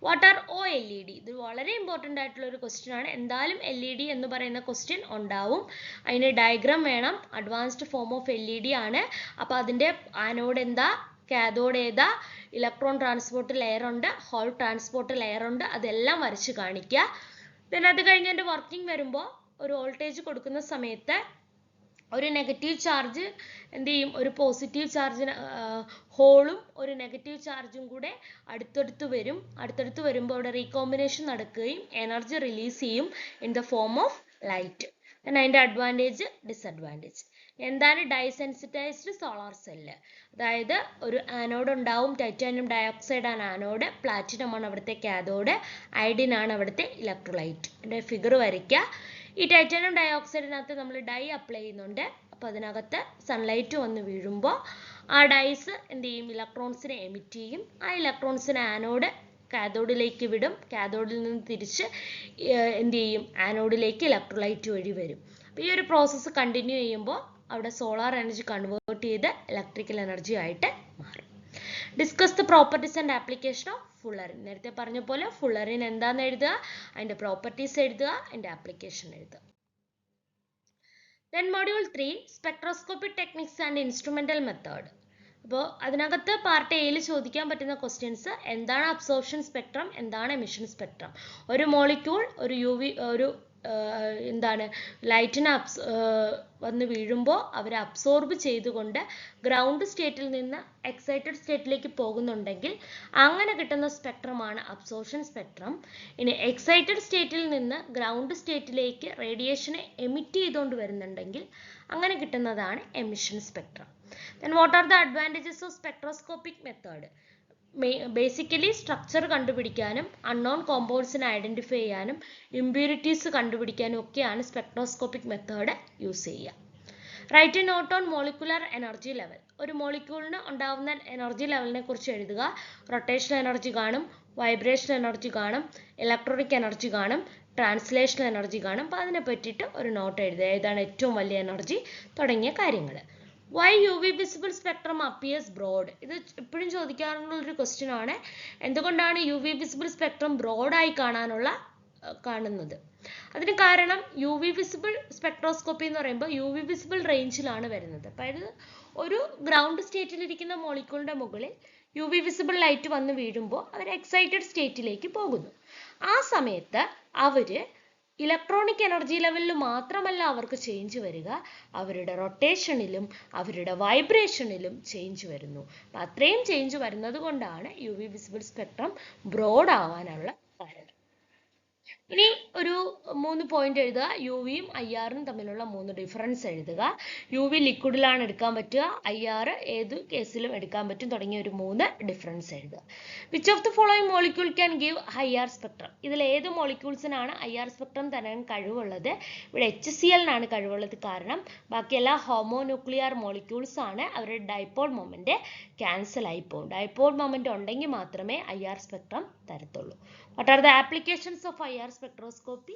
A: What are OLED? ഇത് വളരെ ഇമ്പോർട്ടൻ്റ് ആയിട്ടുള്ള ഒരു ക്വസ്റ്റ്യൻ ആണ്. എന്തായാലും LED എന്ന് പറയുന്ന ക്വസ്റ്റ്യൻ ഉണ്ടാവും. അതിന് ഡയഗ്രാം വേണം. അഡ്വാൻസ്ഡ് ഫോം ഓഫ് LED ആണ്. അപ്പോൾ അതിൻ്റെ ആനോഡ് എന്താ, കാഥോഡ് ഏതാ, ഇലക്ട്രോൺ ട്രാൻസ്പോർട്ട് ലെയർ ഉണ്ട്, ഹോൾ ട്രാൻസ്പോർട്ട് ലെയർ ഉണ്ട്, അതെല്ലാം വരച്ച് കാണിക്കുക. then അത് കഴിഞ്ഞ് എൻ്റെ വർക്കിംഗ് വരുമ്പോൾ ഒരു വോൾട്ടേജ് കൊടുക്കുന്ന സമയത്ത് ഒരു നെഗറ്റീവ് ചാർജ് എന്ത് ചെയ്യും, ഒരു പോസിറ്റീവ് ചാർജിന് ഹോളും ഒരു നെഗറ്റീവ് ചാർജും കൂടെ അടുത്തടുത്ത് വരും. അടുത്തടുത്ത് വരുമ്പോൾ അവിടെ റീകോമ്പിനേഷൻ നടക്കുകയും എനർജി റിലീസ് ചെയ്യും in the form of light. അതിൻ്റെ അഡ്വാൻറ്റേജ്, ഡിസഡ്വാൻറ്റേജ്. എന്താണ് ഡൈസെൻസിറ്റൈസ്ഡ് സോളാർ സെല്ല്? അതായത് ഒരു ആനോഡ് ഉണ്ടാവും, ടൈറ്റാനിയം ഡയോക്സൈഡ് ആണ് ആനോഡ്, പ്ലാറ്റിനം ആണ് അവിടുത്തെ കാഥോഡ്, അയഡിൻ ആണ് അവിടുത്തെ ഇലക്ട്രോലൈറ്റ്. എൻ്റെ ഫിഗർ വരയ്ക്കുക. ഈ ടൈറ്റാനിയം ഡയോക്സൈഡിനകത്ത് നമ്മൾ ഡൈ അപ്ലൈ ചെയ്യുന്നുണ്ട്. അപ്പോൾ അതിനകത്ത് സൺലൈറ്റ് വന്ന് വീഴുമ്പോൾ ആ ഡൈസ് എന്ത് ചെയ്യും, ഇലക്ട്രോൺസിനെ എമിറ്റ് ചെയ്യും. ആ ഇലക്ട്രോൺസിനെ ആനോഡ് കാഥോഡിലേക്ക് വിടും. കാഥോഡിൽ നിന്ന് തിരിച്ച് എന്ത് ചെയ്യും, ആനോഡിലേക്ക് ഇലക്ട്രോലൈറ്റ് വഴി വരും. അപ്പോൾ ഈ ഒരു പ്രോസസ്സ് കണ്ടിന്യൂ ചെയ്യുമ്പോൾ അവിടെ സോളാർ എനർജി കൺവേർട്ട് ചെയ്ത് ഇലക്ട്രിക്കൽ എനർജി ആയിട്ട് മാറും. Discuss the properties and application of fullerene. നേരത്തെ പറഞ്ഞ പോലെ ഫുള്ളറിൻ എന്താണെന്ന് എഴുതുക, അതിൻ്റെ പ്രോപ്പർട്ടീസ് എഴുതുക, അതിൻ്റെ ആപ്ലിക്കേഷൻ എഴുതുക. Then module 3, spectroscopic techniques and instrumental method. അപ്പോൾ അതിനകത്ത് പാർട്ട് എയിൽ ചോദിക്കാൻ പറ്റുന്ന ക്വസ്റ്റ്യൻസ് എന്താണ് അബ്സോർപ്ഷൻ സ്പെക്ട്രം, എന്താണ് എമിഷൻ സ്പെക്ട്രം. ഒരു മോളിക്യൂൾ ഒരു എന്താണ് ലൈറ്റിനെ വന്ന് വീഴുമ്പോൾ അവരെ അബ്സോർബ് ചെയ്തുകൊണ്ട് ഗ്രൗണ്ട് സ്റ്റേറ്റിൽ നിന്ന് എക്സൈറ്റഡ് സ്റ്റേറ്റിലേക്ക് പോകുന്നുണ്ടെങ്കിൽ അങ്ങനെ കിട്ടുന്ന സ്പെക്ട്രമാണ് അബ്സോർപ്ഷൻ സ്പെക്ട്രം. ഇനി എക്സൈറ്റഡ് സ്റ്റേറ്റിൽ നിന്ന് ഗ്രൗണ്ട് സ്റ്റേറ്റിലേക്ക് റേഡിയേഷനെ എമിറ്റ് ചെയ്തുകൊണ്ട് വരുന്നുണ്ടെങ്കിൽ അങ്ങനെ കിട്ടുന്നതാണ് emission spectrum. Then what are the advantages of spectroscopic method? Basically structure കണ്ടുപിടിക്കാനും അൺനോൺ കോമ്പൗണ്ട്സിനെ ഐഡന്റിഫൈ ചെയ്യാനും ഇമ്പ്യൂരിറ്റീസ് കണ്ടുപിടിക്കാനും ഒക്കെയാണ് സ്പെക്ട്രോസ്കോപ്പിക് മെത്തേഡ് യൂസ് ചെയ്യുക. Write a note on molecular energy level. ഒരു മോളിക്യൂളിന് ഉണ്ടാവുന്ന എനർജി ലെവലിനെ കുറിച്ച് എഴുതുക. റൊട്ടേഷണൽ എനർജി കാണും, വൈബ്രേഷൻ എനർജി കാണും, ഇലക്ട്രോണിക് എനർജി കാണും, ട്രാൻസ്ലേഷണൽ എനർജി കാണും. അപ്പോൾ അതിനെ പറ്റിയിട്ട് ഒരു നോട്ട് എഴുതുക. ഏതാണ് ഏറ്റവും വലിയ എനർജി തുടങ്ങിയ കാര്യങ്ങൾ. Why UV visible spectrum appears broad? ഇത് എപ്പോഴും ചോദിക്കാറുള്ളൊരു ക്വസ്റ്റ്യൻ ആണ്. എന്തുകൊണ്ടാണ് UV visible spectrum ബ്രോഡായി കാണുന്നത്? അതിന് കാരണം UV visible സ്പെക്ട്രോസ്കോപ്പി എന്ന് പറയുമ്പോൾ UV visible റേഞ്ചിലാണ് വരുന്നത്. അതായത് ഒരു ഗ്രൗണ്ട് സ്റ്റേറ്റിലിരിക്കുന്ന മോളിക്യൂളിന്റെ മുകളിൽ UV visible ലൈറ്റ് വന്ന് വീഴുമ്പോൾ അവർ എക്സൈറ്റഡ് സ്റ്റേറ്റിലേക്ക് പോകുന്നു. ആ സമയത്ത് അവര് ഇലക്ട്രോണിക് എനർജി ലെവലിൽ മാത്രമല്ല അവർക്ക് ചേഞ്ച് വരിക, അവരുടെ റൊട്ടേഷനിലും അവരുടെ വൈബ്രേഷനിലും ചേഞ്ച് വരുന്നു. അപ്പം അത്രയും ചേഞ്ച് വരുന്നത് കൊണ്ടാണ് UV വിസിബിൾ സ്പെക്ട്രം ബ്രോഡ് ആവാനുള്ള കാരണം. ഇനി ഒരു 3 പോയിന്റ് എഴുതുക. UVയും IRും തമ്മിലുള്ള 3 ഡിഫറൻസ് എഴുതുക. UV ലിക്വിഡിലാണ് എടുക്കാൻ പറ്റുക, IR ഏത് കേസിലും എടുക്കാൻ പറ്റും തുടങ്ങിയ ഒരു 3 ഡിഫറൻസ് എഴുതുക. Which of the following molecule can give IR spectrum? ഇതിൽ ഏത് മോളിക്യൂൾസിനാണ് IR സ്പെക്ട്രം തരാൻ കഴിവുള്ളത്? ഇവിടെ HCl-നാണ് കഴിവുള്ളത്. കാരണം ബാക്കിയെല്ലാ ഹോമോന്യൂക്ലിയർ മോളിക്യൂൾസ് ആണ് അവരുടെ ഡൈപോൾ മൊമെന്റ് ക്യാൻസൽ ആയി പോകും. ഡൈപോൾ മൊമെന്റ് ഉണ്ടെങ്കിൽ മാത്രമേ IR സ്പെക്ട്രം തരത്തുള്ളൂ. What are the applications of IR spectroscopy?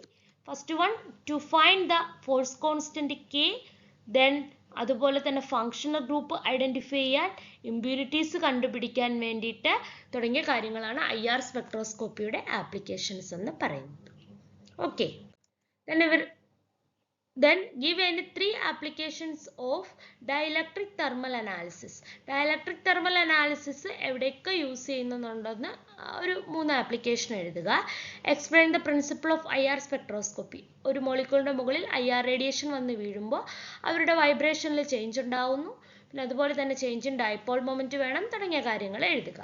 A: First one, to find the force constant K, then അതുപോലെ തന്നെ ഫങ്ഷണൽ ഗ്രൂപ്പ് ഐഡന്റിഫൈ ചെയ്യാൻ, ഇമ്പ്യൂരിറ്റീസ് കണ്ടുപിടിക്കാൻ വേണ്ടിയിട്ട് തുടങ്ങിയ കാര്യങ്ങളാണ് IR സ്പെക്ട്രോസ്കോപ്പിയുടെ ആപ്ലിക്കേഷൻസ് എന്ന് പറയുന്നത്. Okay, then give any 3 applications of dielectric thermal analysis. Dielectric thermal analysis എവിടെയൊക്കെ യൂസ് ചെയ്യുന്നുണ്ടെന്ന് ഒരു 3 ആപ്ലിക്കേഷൻ എഴുതുക. Explain the principle of IR spectroscopy. ഒരു മോളിക്യൂളിന്റെ മുകളിൽ IR റേഡിയേഷൻ വന്ന് വീഴുമ്പോൾ അവരുടെ വൈബ്രേഷനിൽ ചേഞ്ച് ഉണ്ടാവുന്നു, പിന്നെ അതുപോലെ തന്നെ ചേഞ്ച് ഇൻ ഡൈപോൾ മൊമെന്റ് വേണം തുടങ്ങിയ കാര്യങ്ങൾ എഴുതുക.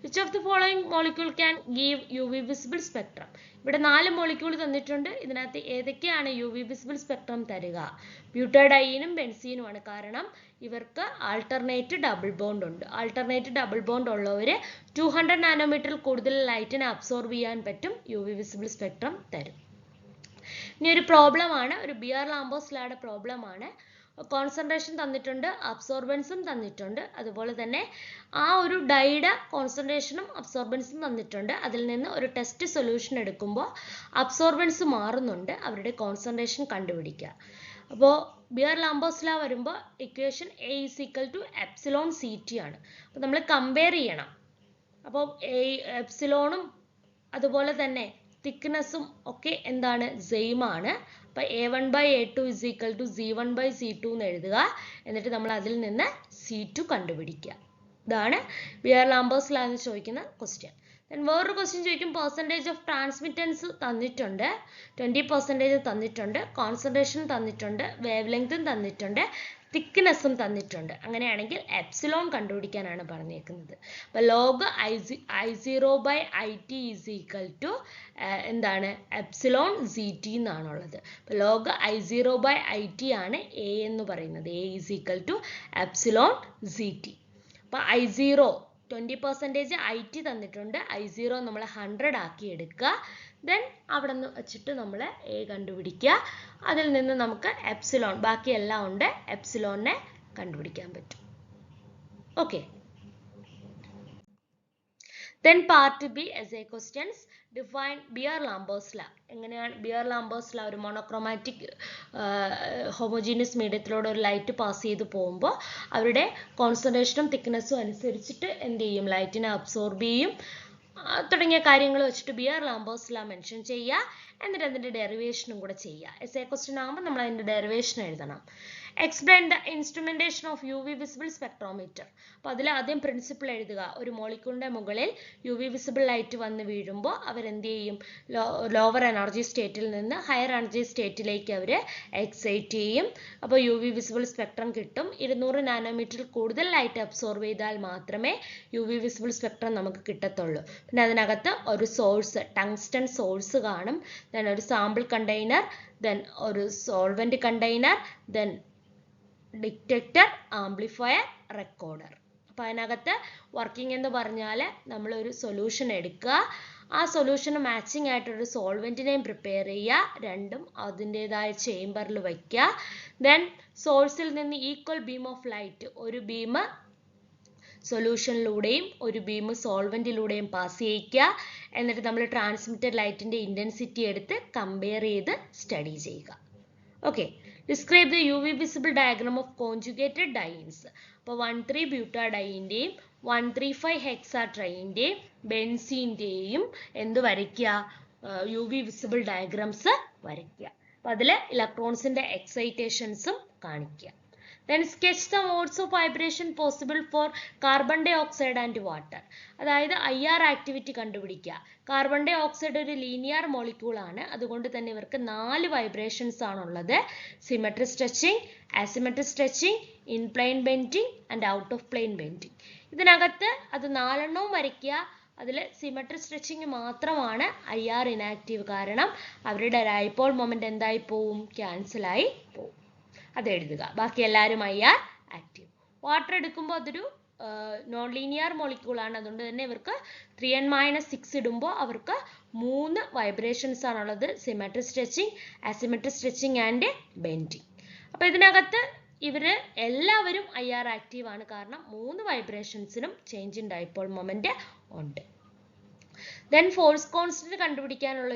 A: Which of the following molecule can give UV visible spectrum? ഇവിടെ 4 മോളിക്യൂൾ തന്നിട്ടുണ്ട്. ഇതിനകത്ത് ഏതൊക്കെയാണ് UV വിസിബിൾ സ്പെക്ട്രം തരിക? ബ്യൂട്ടഡൈനും ബെൻസീനുമാണ്. കാരണം ഇവർക്ക് ആൾട്ടർനേറ്റ് ഡബിൾ ബോണ്ട് ഉണ്ട്. ആൾട്ടർനേറ്റ് ഡബിൾ ബോണ്ട് ഉള്ളവർ 200 നാനോമീറ്ററിൽ കൂടുതൽ ലൈറ്റിനെ അബ്സോർബ് ചെയ്യാൻ പറ്റും, UV വിസിബിൾ സ്പെക്ട്രം തരും. ഇനി ഒരു പ്രോബ്ലം ആണ്, ഒരു ബിയർ-ലാംബോസ് ലായുടെ പ്രോബ്ലം ആണ്. കോൺസെൻട്രേഷൻ തന്നിട്ടുണ്ട്, അബ്സോർബൻസും തന്നിട്ടുണ്ട്, അതുപോലെ തന്നെ ആ ഒരു ഡൈയുടെ കോൺസെൻട്രേഷനും അബ്സോർബൻസും തന്നിട്ടുണ്ട്. അതിൽ നിന്ന് ഒരു ടെസ്റ്റ് സൊല്യൂഷൻ എടുക്കുമ്പോൾ അബ്സോർബൻസ് മാറുന്നുണ്ട്, അവരുടെ കോൺസെൻട്രേഷൻ കണ്ടുപിടിക്കുക. അപ്പോൾ ബിയർ-ലാംബോസ് ലാ വരുമ്പോൾ ഇക്വേഷൻ A = εCT ആണ്. അപ്പോൾ നമ്മൾ കമ്പയർ ചെയ്യണം. അപ്പോൾ എപ്സിലോണും അതുപോലെ തന്നെ തിക്നെസ്സും ഒക്കെ എന്താണ്, സെയിം ആണ്. അപ്പോൾ A1/A2 = Z1/Z2 എന്ന് എഴുതുക. എന്നിട്ട് നമ്മൾ അതിൽ നിന്ന് C2 കണ്ടുപിടിക്കുക. ഇതാണ് ബിയർ-ലാംബോസ് ലാ എന്ന് ചോദിക്കുന്ന ക്വസ്റ്റ്യൻ. വേറൊരു ക്വസ്റ്റ്യൻ ചോദിക്കും, പെർസെൻറ്റേജ് ഓഫ് ട്രാൻസ്മിറ്റൻസ് തന്നിട്ടുണ്ട്, 20% തന്നിട്ടുണ്ട്, കോൺസെൻട്രേഷൻ തന്നിട്ടുണ്ട്, വേവ് ലെങ്തും തന്നിട്ടുണ്ട്, തിക്നെസ്സും തന്നിട്ടുണ്ട്. അങ്ങനെയാണെങ്കിൽ എപ്സിലോൺ കണ്ടുപിടിക്കാനാണ് പറഞ്ഞേക്കുന്നത്. അപ്പോൾ ലോഗ് I0/IT = എന്താണ്, എപ്സിലോൺ ZT എന്നാണുള്ളത്. അപ്പോൾ ലോഗ് I0/IT ആണ് A എന്ന് പറയുന്നത്. A = epsilon ZT. അപ്പോൾ I0 20% IT തന്നിട്ടുണ്ട്, I0 നമ്മൾ 100 ആക്കി എടുക്കുക. ദെൻ അവിടെ നിന്ന് വെച്ചിട്ട് നമ്മൾ A കണ്ടുപിടിക്കുക. അതിൽ നിന്ന് നമുക്ക് എപ്സിലോൺ, ബാക്കിയെല്ലാം ഉണ്ട്, എപ്സിലോണിനെ കണ്ടുപിടിക്കാൻ പറ്റും. Okay, then part B essay questions. Define ബിയർ-ലാംബോസ് ലാ. എങ്ങനെയാണ് ബിയർ-ലാംബോസ് ലാ? ഒരു മോണോക്രോമാറ്റിക് ഹോമോജീനിയസ് മീഡിയത്തിലൂടെ ഒരു ലൈറ്റ് പാസ് ചെയ്ത് പോകുമ്പോൾ അവരുടെ കോൺസെൻട്രേഷനും തിക്നെസ്സും അനുസരിച്ചിട്ട് എന്ത് ചെയ്യും, ലൈറ്റിനെ അബ്സോർബ് ചെയ്യും തുടങ്ങിയ കാര്യങ്ങൾ വെച്ചിട്ട് ബിയർ-ലാംബോസ് ലാ മെൻഷൻ ചെയ്യുക. എന്നിട്ട് അതിൻ്റെ ഡെറിവേഷനും കൂടെ ചെയ്യുക. എസ്സേ ക്വസ്റ്റ്യൻ ആകുമ്പോൾ നമ്മൾ അതിൻ്റെ ഡെറിവേഷൻ എഴുതണം. Explain the instrumentation of UV visible spectrometer. അപ്പോൾ അതിൽ ആദ്യം പ്രിൻസിപ്പിൾ എഴുതുക. ഒരു മോളിക്യൂളിന്റെ മുകളിൽ UV visible ലൈറ്റ് വന്ന് വീഴുമ്പോൾ അവരെന്ത് ചെയ്യും? ലോവർ എനർജി സ്റ്റേറ്റിൽ നിന്ന് ഹയർ എനർജി സ്റ്റേറ്റിലേക്ക് അവർ എക്സൈറ്റ് ചെയ്യും. അപ്പോൾ UV visible സ്പെക്ട്രം കിട്ടും. 200 നാനോമീറ്ററിൽ കൂടുതൽ ലൈറ്റ് അബ്സോർവ് ചെയ്താൽ മാത്രമേ UV visible സ്പെക്ട്രം നമുക്ക് കിട്ടത്തുള്ളൂ. പിന്നെ അതിനകത്ത് ഒരു സോഴ്സ്, ടങ്സ്റ്റൺ സോഴ്സ് കാണും. ദെൻ ഒരു സാമ്പിൾ കണ്ടെയ്നർ, ദെൻ ഒരു solvent container, then detector, amplifier, recorder. അപ്പോൾ അതിനകത്ത് വർക്കിംഗ് എന്ന് പറഞ്ഞാൽ നമ്മളൊരു സൊല്യൂഷൻ എടുക്കുക, ആ സൊല്യൂഷന് മാച്ചിങ് ആയിട്ടൊരു സോൾവെന്റിനെയും പ്രിപ്പയർ ചെയ്യുക, രണ്ടും അതിൻ്റെതായ ചേംബറിൽ വയ്ക്കുക. ദെൻ സോഴ്സിൽ നിന്ന് ഈക്വൽ ബീം ഓഫ് ലൈറ്റ്, ഒരു ബീം സൊല്യൂഷനിലൂടെയും ഒരു ബീം സോൾവെന്റിലൂടെയും പാസ് ചെയ്യിക്കുക. എന്നിട്ട് നമ്മൾ ട്രാൻസ്മിറ്റഡ് ലൈറ്റിന്റെ ഇന്റൻസിറ്റി എടുത്ത് കമ്പയർ ചെയ്ത് സ്റ്റഡി ചെയ്യുക. Okay, describe the UV visible diagram of conjugated dienes. അപ്പോൾ 1,3-butadienന്റെയും 1,3,5-hexatrienന്റെയും ബെൻസീന്റെയും എന്ത് വരയ്ക്കുക? UV visible diagrams വരയ്ക്കുക. അപ്പോൾ അതിൽ ഇലക്ട്രോൺസിന്റെ എക്സൈറ്റേഷൻസും കാണിക്കുക. Then sketch the modes of vibration possible for carbon dioxide and water. അതായത് IR ആക്ടിവിറ്റി കണ്ടുപിടിക്കുക. കാർബൺ ഡൈ ഓക്സൈഡ് ഒരു ലീനിയർ മോളിക്യൂൾ ആണ്, അതുകൊണ്ട് തന്നെ ഇവർക്ക് 4 വൈബ്രേഷൻസ് ആണുള്ളത്. Symmetry stretching, asymmetry stretching, in plane bending and out of plane bending. ഇതിനകത്ത് അത് 4 എണ്ണവും വരയ്ക്കുക. അതിൽ സിമെട്രി സ്ട്രെച്ചിങ് മാത്രമാണ് IR ഇനാക്റ്റീവ്, കാരണം അവരുടെ ഡൈപോൾ മൊമെന്റ് എന്തായി പോവും? ക്യാൻസലായി പോവും. അത് എഴുതുക. ബാക്കി എല്ലാവരും IR ആക്റ്റീവ്. വാട്ടർ എടുക്കുമ്പോൾ അതൊരു നോൺ ലീനിയർ മോളിക്യൂൾ ആണ്, അതുകൊണ്ട് തന്നെ ഇവർക്ക് 3n-6 ഇടുമ്പോൾ അവർക്ക് 3 വൈബ്രേഷൻസ് ആണുള്ളത്. Symmetry stretching, asymmetry stretching and bending. അപ്പോൾ ഇതിനകത്ത് ഇവർ എല്ലാവരും IR ആക്റ്റീവ് ആണ്, കാരണം 3 വൈബ്രേഷൻസിനും ചേഞ്ച് ഇൻ ഡൈപോൾ മൊമെന്റ് ഉണ്ട്. ദെൻ ഫോഴ്സ് കോൺസ്റ്റന്റ് കണ്ടുപിടിക്കാനുള്ള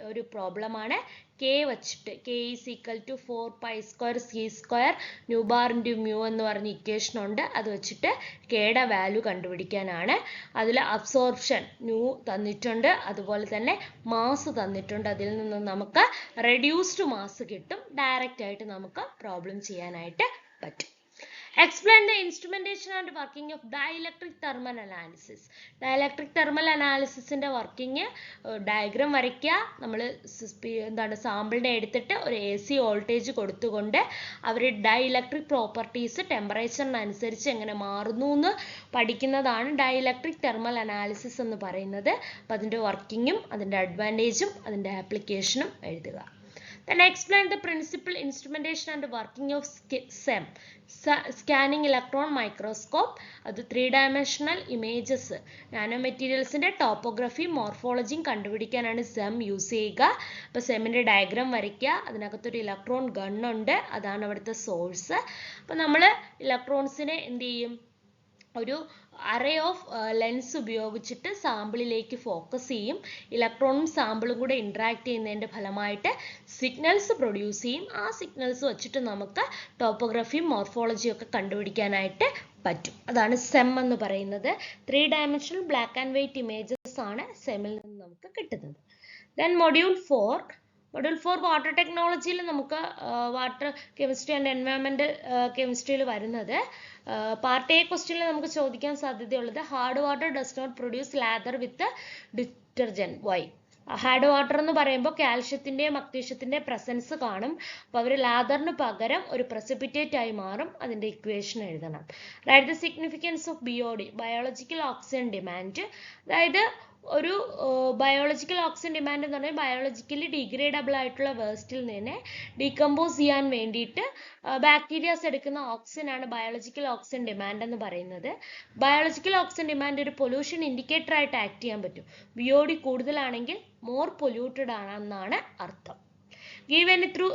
A: ഒരു പ്രോബ്ലം ആണ്. K വച്ചിട്ട് K is equal to 4 pi square C square new bar into mu എന്ന് പറഞ്ഞ ഇക്വേഷൻ ഉണ്ട്. അത് വെച്ചിട്ട് Kയുടെ വാല്യൂ കണ്ടുപിടിക്കാനാണ്. അതിൽ അബ്സോർപ്ഷൻ ന്യൂ തന്നിട്ടുണ്ട്, അതുപോലെ തന്നെ മാസ് തന്നിട്ടുണ്ട്. അതിൽ നിന്ന് നമുക്ക് റെഡ്യൂസ്ഡ് മാസ് കിട്ടും. ഡയറക്റ്റ് ആയിട്ട് നമുക്ക് പ്രോബ്ലം ചെയ്യാനായിട്ട് പറ്റും. Explain the instrumentation and working of dielectric thermal analysis. Dielectric thermal analysis ന്റെ വർക്കിംഗ് ഡയഗ്രാം വരയ്ക്കുക. നമ്മൾ എന്താണ് സാമ്പിളിനെ എടുത്തിട്ട് ഒരു AC വോൾട്ടേജ് കൊടുത്തുകൊണ്ട് അവർ ഡൈഇലക്ട്രിക് പ്രോപ്പർട്ടീസ് ടെമ്പറേച്ചറിനനുസരിച്ച് എങ്ങനെ മാറുന്നു എന്ന് പഠിക്കുന്നതാണ് ഡൈഇലക്ട്രിക് തെർമൽ അനാലിസിസ് എന്ന് പറയുന്നത്. അപ്പം അതിൻ്റെ വർക്കിങ്ങും അതിൻ്റെ അഡ്വാൻറ്റേജും അതിൻ്റെ ആപ്ലിക്കേഷനും എഴുതുക. Then explain the principal instrumentation and working of SEM, scanning electron microscope. അത് 3-dimensional images, നാനോമെറ്റീരിയൽസിന്റെ ടോപ്പോഗ്രഫി, മോർഫോളജിയും കണ്ടുപിടിക്കാനാണ് SEM യൂസ് ചെയ്യുക. അപ്പോൾ SEMന്റെ ഡയഗ്രാം വരയ്ക്കുക. അതിനകത്തൊരു ഇലക്ട്രോൺ ഗൺ ഉണ്ട്, അതാണ് അവിടുത്തെ സോഴ്സ്. അപ്പോൾ നമ്മൾ ഇലക്ട്രോൺസിനെ എന്ത് ചെയ്യും? ഒരു അറേ ഓഫ് ലെൻസ് ഉപയോഗിച്ചിട്ട് സാമ്പിളിലേക്ക് ഫോക്കസ് ചെയ്യും. ഇലക്ട്രോണും സാമ്പിളും കൂടെ ഇൻട്രാക്ട് ചെയ്യുന്നതിൻ്റെ ഫലമായിട്ട് സിഗ്നൽസ് പ്രൊഡ്യൂസ് ചെയ്യും. ആ സിഗ്നൽസ് വെച്ചിട്ട് നമുക്ക് ടോപ്പോഗ്രഫിയും മോർഫോളജിയും ഒക്കെ കണ്ടുപിടിക്കാനായിട്ട് പറ്റും. അതാണ് SEM എന്ന് പറയുന്നത്. 3-dimensional black and white images ആണ് SEMൽ നിന്ന് നമുക്ക് കിട്ടുന്നത്. ദെൻ മൊഡ്യൂൾ 4 വാട്ടർ ടെക്നോളജിയിൽ നമുക്ക് വാട്ടർ കെമിസ്ട്രി ആൻഡ് എൻവയോൺമെന്റ് കെമിസ്ട്രിയിൽ വരുന്നത് പാർട്ട് എ ക്വസ്റ്റ്യനിൽ നമുക്ക് ചോദിക്കാൻ സാധ്യതയുള്ളത് hard water does not produce lather with detergent. Why? Hard water എന്ന് പറയുമ്പോൾ കാൽഷ്യത്തിൻ്റെയും മഗ്നീഷ്യത്തിൻ്റെയും പ്രസൻസ് കാണും. അപ്പോൾ അവർ ലാദറിന് പകരം ഒരു പ്രസിപ്പിറ്റേറ്റ് ആയി മാറും. അതിൻ്റെ ഇക്വേഷൻ എഴുതണം. Write the significance of BOD, biological oxygen demand. അതായത് ഒരു ബയോളജിക്കൽ ഓക്സിജൻ ഡിമാൻഡ് എന്ന് പറഞ്ഞാൽ ബയോളജിക്കലി ഡിഗ്രേഡബിൾ ആയിട്ടുള്ള വേസ്റ്റിൽ നിന്ന് ഡീകമ്പോസ് ചെയ്യാൻ വേണ്ടിയിട്ട് ബാക്ടീരിയാസ് എടുക്കുന്ന ഓക്സിജൻ ആണ് ബയോളജിക്കൽ ഓക്സിജൻ ഡിമാൻഡ് എന്ന് പറയുന്നത്. ബയോളജിക്കൽ ഓക്സിജൻ ഡിമാൻഡ് ഒരു പൊല്യൂഷൻ ഇൻഡിക്കേറ്റർ ആയിട്ട് ആക്ട് ചെയ്യാൻ പറ്റും. BOD കൂടുതലാണെങ്കിൽ മോർ പൊല്യൂട്ടഡ് ആണെന്നാണ് അർത്ഥം. Given through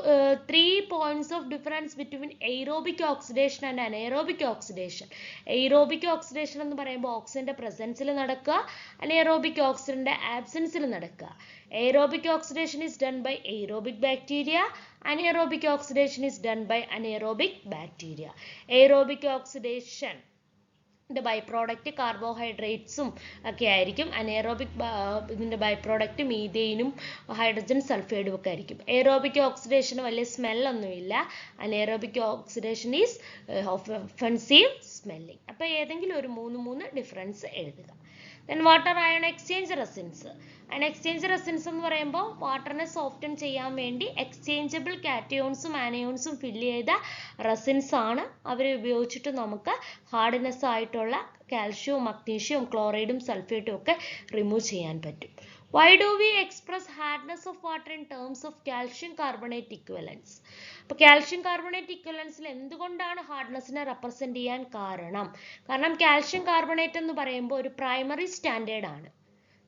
A: 3 points of difference between aerobic oxidation and anaerobic oxidation. Aerobic oxidation എന്ന് പറയുമ്പോൾ ഓക്സിജന്റെ പ്രസൻസിൽ നടക്കുക, അനേറോബിക് ഓക്സിജന്റെ ആബ്സെൻസിൽ നടക്കുക. Aerobic oxidation is done by aerobic bacteria. Anaerobic oxidation is done by anaerobic bacteria. Aerobic oxidation by product കാർബോഹൈഡ്രേറ്റ്സും ഒക്കെ ആയിരിക്കും. Anaerobic ഇതിൻ്റെ ബൈ പ്രോഡക്റ്റ് മീഥെയിനും ഹൈഡ്രജൻ സൾഫൈഡും ഒക്കെ ആയിരിക്കും. എയറോബിക് ഓക്സിഡേഷന് വലിയ സ്മെല്ലൊന്നുമില്ല. അനേറോബിക് ഓക്സിഡേഷൻ ഈസ് ഒഫൻസീവ് സ്മെല്ലിങ്. അപ്പോൾ ഏതെങ്കിലും ഒരു മൂന്ന് ഡിഫറൻസ് എഴുതുക. Then water ion exchange resins. Ion exchange resins എന്ന് പറയുമ്പോൾ വാട്ടറിനെ സോഫ്റ്റൻ ചെയ്യാൻ വേണ്ടി എക്സ്ചേഞ്ചബിൾ കാറ്റയോൺസും ആനയോൺസും ഫില്ല് ചെയ്ത റെസിൻസ് ആണ്. അവരെ ഉപയോഗിച്ചിട്ട് നമുക്ക് ഹാർഡ്നെസ് ആയിട്ടുള്ള കാൽഷ്യവും മഗ്നീഷ്യവും ക്ലോറൈഡും സൾഫേറ്റും ഒക്കെ റിമൂവ് ചെയ്യാൻ പറ്റും. Why do we express hardness of water in terms of calcium carbonate equivalence? അപ്പോൾ കാൽഷ്യം കാർബണേറ്റ് ഇക്വലൻസിൽ എന്തുകൊണ്ടാണ് ഹാർഡ്നെസ്സിനെ റെപ്രസെന്റ് ചെയ്യാൻ കാരണം കാൽഷ്യം കാർബണേറ്റ് എന്ന് പറയുമ്പോൾ ഒരു പ്രൈമറി സ്റ്റാൻഡേർഡ് ആണ്,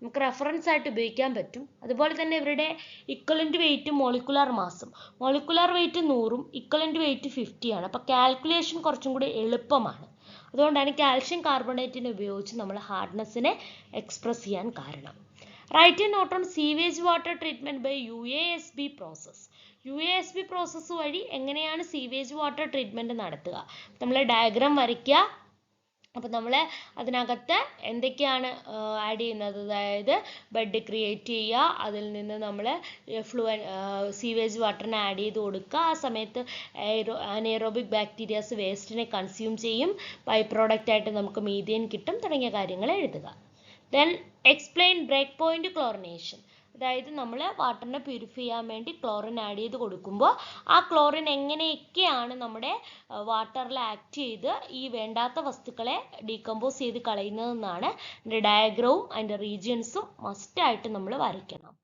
A: നമുക്ക് റെഫറൻസ് ആയിട്ട് ഉപയോഗിക്കാൻ പറ്റും. അതുപോലെ തന്നെ ഇവരുടെ ഇക്വലന്റ് വെയിറ്റും മോളിക്കുലാർ മാസും, മോളിക്കുലാർ വെയിറ്റ് 100ഉം ഇക്വലന്റ് വെയിറ്റ് 50 ആണ്. അപ്പോൾ കാൽക്കുലേഷൻ കുറച്ചും കൂടി എളുപ്പമാണ്. അതുകൊണ്ടാണ് കാൽഷ്യം കാർബണേറ്റിനെ ഉപയോഗിച്ച് നമ്മൾ ഹാർഡ്നെസ്സിനെ എക്സ്പ്രസ് ചെയ്യാൻ കാരണം. Write a note on sewage water treatment by UASB process. UASB process വഴി എങ്ങനെയാണ് സീവേജ് വാട്ടർ ട്രീറ്റ്മെന്റ് നടത്തുക? നമ്മൾ ഡയഗ്രാം വരയ്ക്കുക. അപ്പം നമ്മൾ അതിനകത്ത് എന്തൊക്കെയാണ് ആഡ് ചെയ്യുന്നത്? അതായത് ബെഡ് ക്രിയേറ്റ് ചെയ്യുക, അതിൽ നിന്ന് നമ്മൾ സീവേജ് വാട്ടറിനെ ആഡ് ചെയ്ത് കൊടുക്കുക. ആ സമയത്ത് അനേറോബിക് ബാക്ടീരിയാസ് വേസ്റ്റിനെ കൺസ്യൂം ചെയ്യും, ബൈ പ്രോഡക്റ്റ് ആയിട്ട് നമുക്ക് മീഥെയിൻ കിട്ടും, തുടങ്ങിയ കാര്യങ്ങൾ എഴുതുക. Then explain break point chlorination. അതായത് നമ്മൾ വാട്ടറിനെ പ്യൂരിഫൈ ചെയ്യാൻ വേണ്ടി ക്ലോറിൻ ആഡ് ചെയ്ത് കൊടുക്കുമ്പോൾ ആ ക്ലോറിൻ എങ്ങനെയൊക്കെയാണ് നമ്മുടെ വാട്ടറിൽ ആക്ട് ചെയ്ത് ഈ വേണ്ടാത്ത വസ്തുക്കളെ ഡീകമ്പോസ് ചെയ്ത് കളയുന്നതെന്നാണ് അതിൻ്റെ ഡയഗ്രവും അതിൻ്റെ റീജിയൻസും മസ്റ്റായിട്ട് നമ്മൾ വരയ്ക്കണം.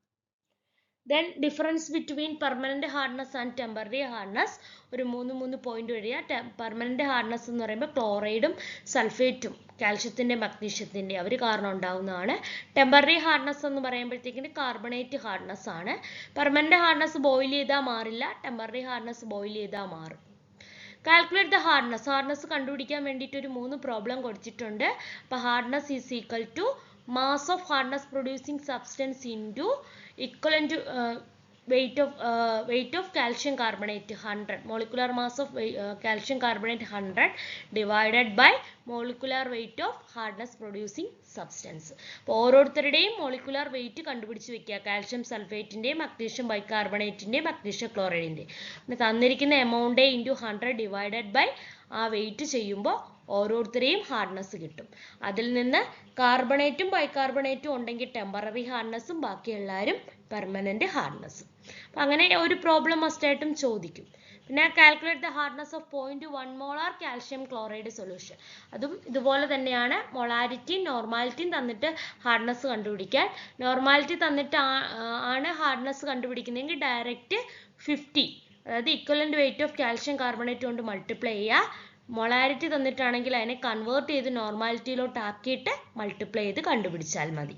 A: Then difference between permanent hardness and temporary hardness ഒരു മൂന്ന് പോയിന്റ് വരിക. പെർമനന്റ് ഹാർഡ്നെസ് എന്ന് പറയുമ്പോൾ ക്ലോറൈഡും സൾഫേറ്റും കാൽഷ്യത്തിൻ്റെ മഗ്നീഷ്യത്തിൻ്റെ അവർ കാരണം ഉണ്ടാവുന്നതാണ്. ടെമ്പററി ഹാർഡ്നെസ് എന്ന് പറയുമ്പോഴത്തേക്കിന് കാർബണേറ്റ് ഹാർഡ്നെസ് ആണ്. പെർമനന്റ് ഹാർഡ്നെസ് ബോയിൽ ചെയ്താൽ മാറില്ല, ടെമ്പററി ഹാർഡ്നെസ് ബോയിൽ ചെയ്താൽ മാറും. Calculate the hardness. ഹാർഡ്നെസ് കണ്ടുപിടിക്കാൻ വേണ്ടിയിട്ട് ഒരു 3 പ്രോബ്ലം കൊടുത്തിട്ടുണ്ട്. അപ്പോൾ hardness is equal to mass of hardness producing substance into equivalent to weight of calcium carbonate 100, molecular mass of calcium carbonate 100 divided by molecular weight of hardness producing substance. അപ്പോൾ ഓരോരുത്തരുടെയും molecular weight കണ്ടുപിടിച്ച് വെക്കുക. Calcium സൾഫേറ്റിൻ്റെയും magnesium ബൈകാർബണേറ്റിൻ്റെയും magnesium ക്ലോറൈഡിൻ്റെയും. പിന്നെ തന്നിരിക്കുന്ന amount into 100 divided by ആ വെയിറ്റ് ചെയ്യുമ്പോൾ ഓരോരുത്തരെയും ഹാർഡ്നെസ് കിട്ടും. അതിൽ നിന്ന് കാർബണേറ്റും ബൈകാർബണേറ്റും ഉണ്ടെങ്കിൽ ടെമ്പററി ഹാർഡ്നെസ്സും ബാക്കി എല്ലാവരും പെർമനന്റ് ഹാർഡ്നെസ്സും. അപ്പം അങ്ങനെ ഒരു പ്രോബ്ലം മസ്റ്റായിട്ടും ചോദിക്കും. പിന്നെ calculate the hardness of 0.1 molar calcium chloride solution. അതും ഇതുപോലെ തന്നെയാണ്. മൊളാരിറ്റിയും നോർമാലിറ്റിയും തന്നിട്ട് ഹാർഡ്നെസ് കണ്ടുപിടിക്കാൻ. നോർമാലിറ്റി തന്നിട്ട് ആണ് ഹാർഡ്നെസ് കണ്ടുപിടിക്കുന്നതെങ്കിൽ ഡയറക്റ്റ് 50, അതായത് equivalent weight of calcium carbonate കൊണ്ട് മൾട്ടിപ്ലൈ ചെയ്യുക. മൊളാരിറ്റി തന്നിട്ടാണെങ്കിൽ അതിനെ കൺവേർട്ട് ചെയ്ത് നോർമാലിറ്റിയിലോട്ട് ആക്കിയിട്ട് മൾട്ടിപ്ലൈ ചെയ്ത് കണ്ടുപിടിച്ചാൽ മതി.